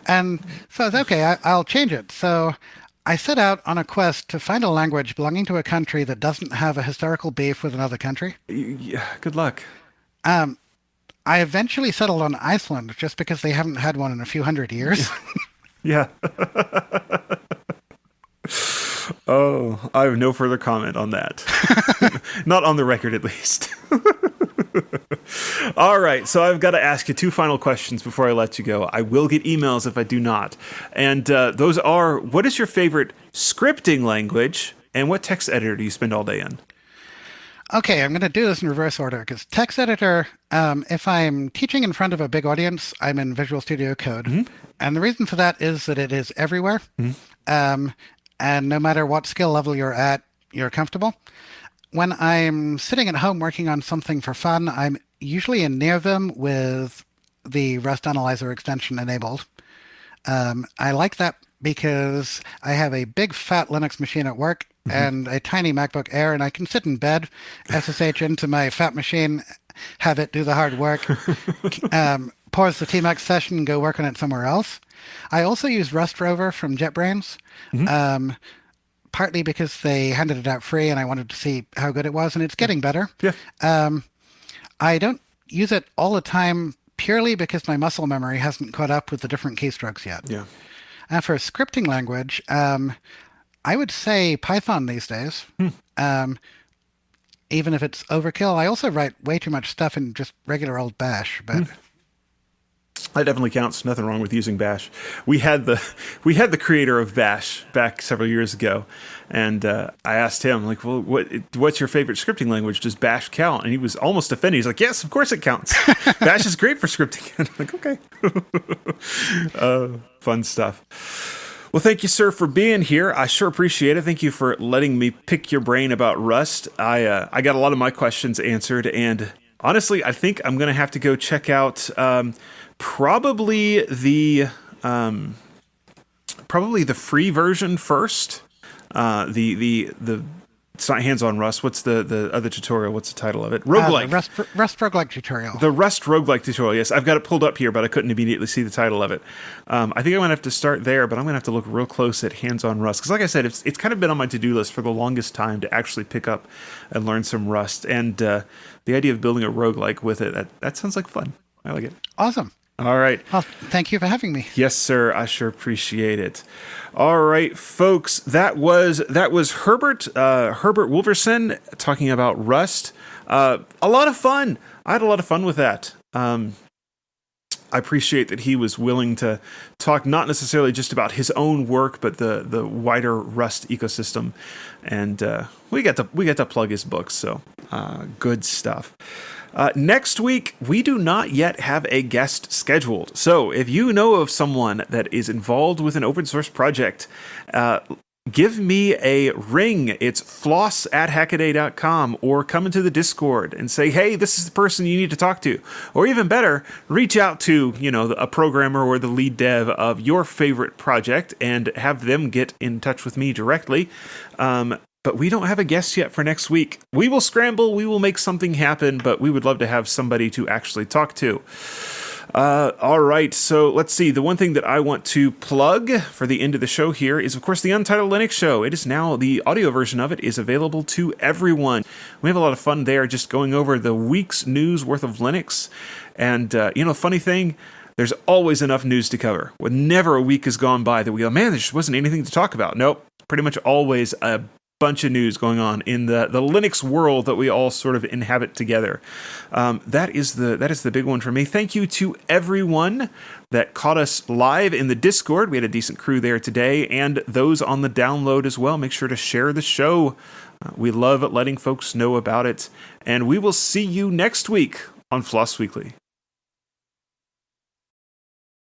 And so I was okay, I'll change it. So I set out on a quest to find a language belonging to a country that doesn't have a historical beef with another country. Yeah, good luck. I eventually settled on Iceland just because they haven't had one in a few hundred years. Yeah. Oh, I have no further comment on that. Not on the record, at least. All right, so I've got to ask you two final questions before I let you go. I will get emails if I do not. And those are, what is your favorite scripting language, and what text editor do you spend all day in? Okay, I'm going to do this in reverse order, because text editor, if I'm teaching in front of a big audience, I'm in Visual Studio Code. And the reason for that is that it is everywhere. And no matter what skill level you're at, you're comfortable. When I'm sitting at home working on something for fun, I'm usually in NearVim with the Rust Analyzer extension enabled. I like that because I have a big fat Linux machine at work and a tiny MacBook Air, and I can sit in bed, SSH into my fat machine, have it do the hard work, pause the Tmax session, and go work on it somewhere else. I also use Rust Rover from JetBrains, partly because they handed it out free and I wanted to see how good it was, and it's getting better. Yeah. I don't use it all the time purely because my muscle memory hasn't caught up with the different keystrokes yet. Yeah. And for a scripting language, I would say Python these days. Even if it's overkill. I also write way too much stuff in just regular old Bash, but that definitely counts. Nothing wrong with using Bash. We had the creator of Bash back several years ago, and I asked him, like, well, what's your favorite scripting language? Does Bash count? And he was almost offended. He's like, yes, of course it counts. Bash is great for scripting. And I'm like, okay. Fun stuff. Well, thank you, sir, for being here. I sure appreciate it. Thank you for letting me pick your brain about Rust. I got a lot of my questions answered, and Honestly, I think I'm going to have to go check out probably the free version first. It's not hands-on Rust. What's the other tutorial? What's the title of it? Roguelike. Rust roguelike tutorial. The Rust roguelike tutorial. Yes, I've got it pulled up here, but I couldn't immediately see the title of it. I think I'm going to have to start there, but I'm going to have to look real close at hands-on Rust. Because like I said, it's kind of been on my to-do list for the longest time to actually pick up and learn some Rust. And the idea of building a roguelike with it, that sounds like fun. I like it. Awesome. All right. Well, thank you for having me. Yes, sir. I sure appreciate it. All right, folks. That was Herbert Wolverson talking about Rust. A lot of fun. I had a lot of fun with that. I appreciate that he was willing to talk not necessarily just about his own work, but the wider Rust ecosystem. And we got to plug his books. So good stuff. Next week, we do not yet have a guest scheduled. So if you know of someone that is involved with an open source project, give me a ring. It's floss@hackaday.com, or come into the Discord and say, hey, this is the person you need to talk to. Or even better, reach out to, a programmer or the lead dev of your favorite project and have them get in touch with me directly. But we don't have a guest yet for next week. We will scramble. We will make something happen, but we would love to have somebody to actually talk to. All right, so let's see. The one thing that I want to plug for the end of the show here is, of course, the Untitled Linux Show. It is now, the audio version of it is available to everyone. We have a lot of fun there just going over the week's news worth of Linux. And, funny thing, there's always enough news to cover. Never a week has gone by that we go, man, there just wasn't anything to talk about. Nope, pretty much always a bunch of news going on in the Linux world that we all sort of inhabit together. That is the big one for me. Thank you to everyone that caught us live in the Discord. We had a decent crew there today, and those on the download as well. Make sure to share the show. We love letting folks know about it, and we will see you next week on Floss Weekly.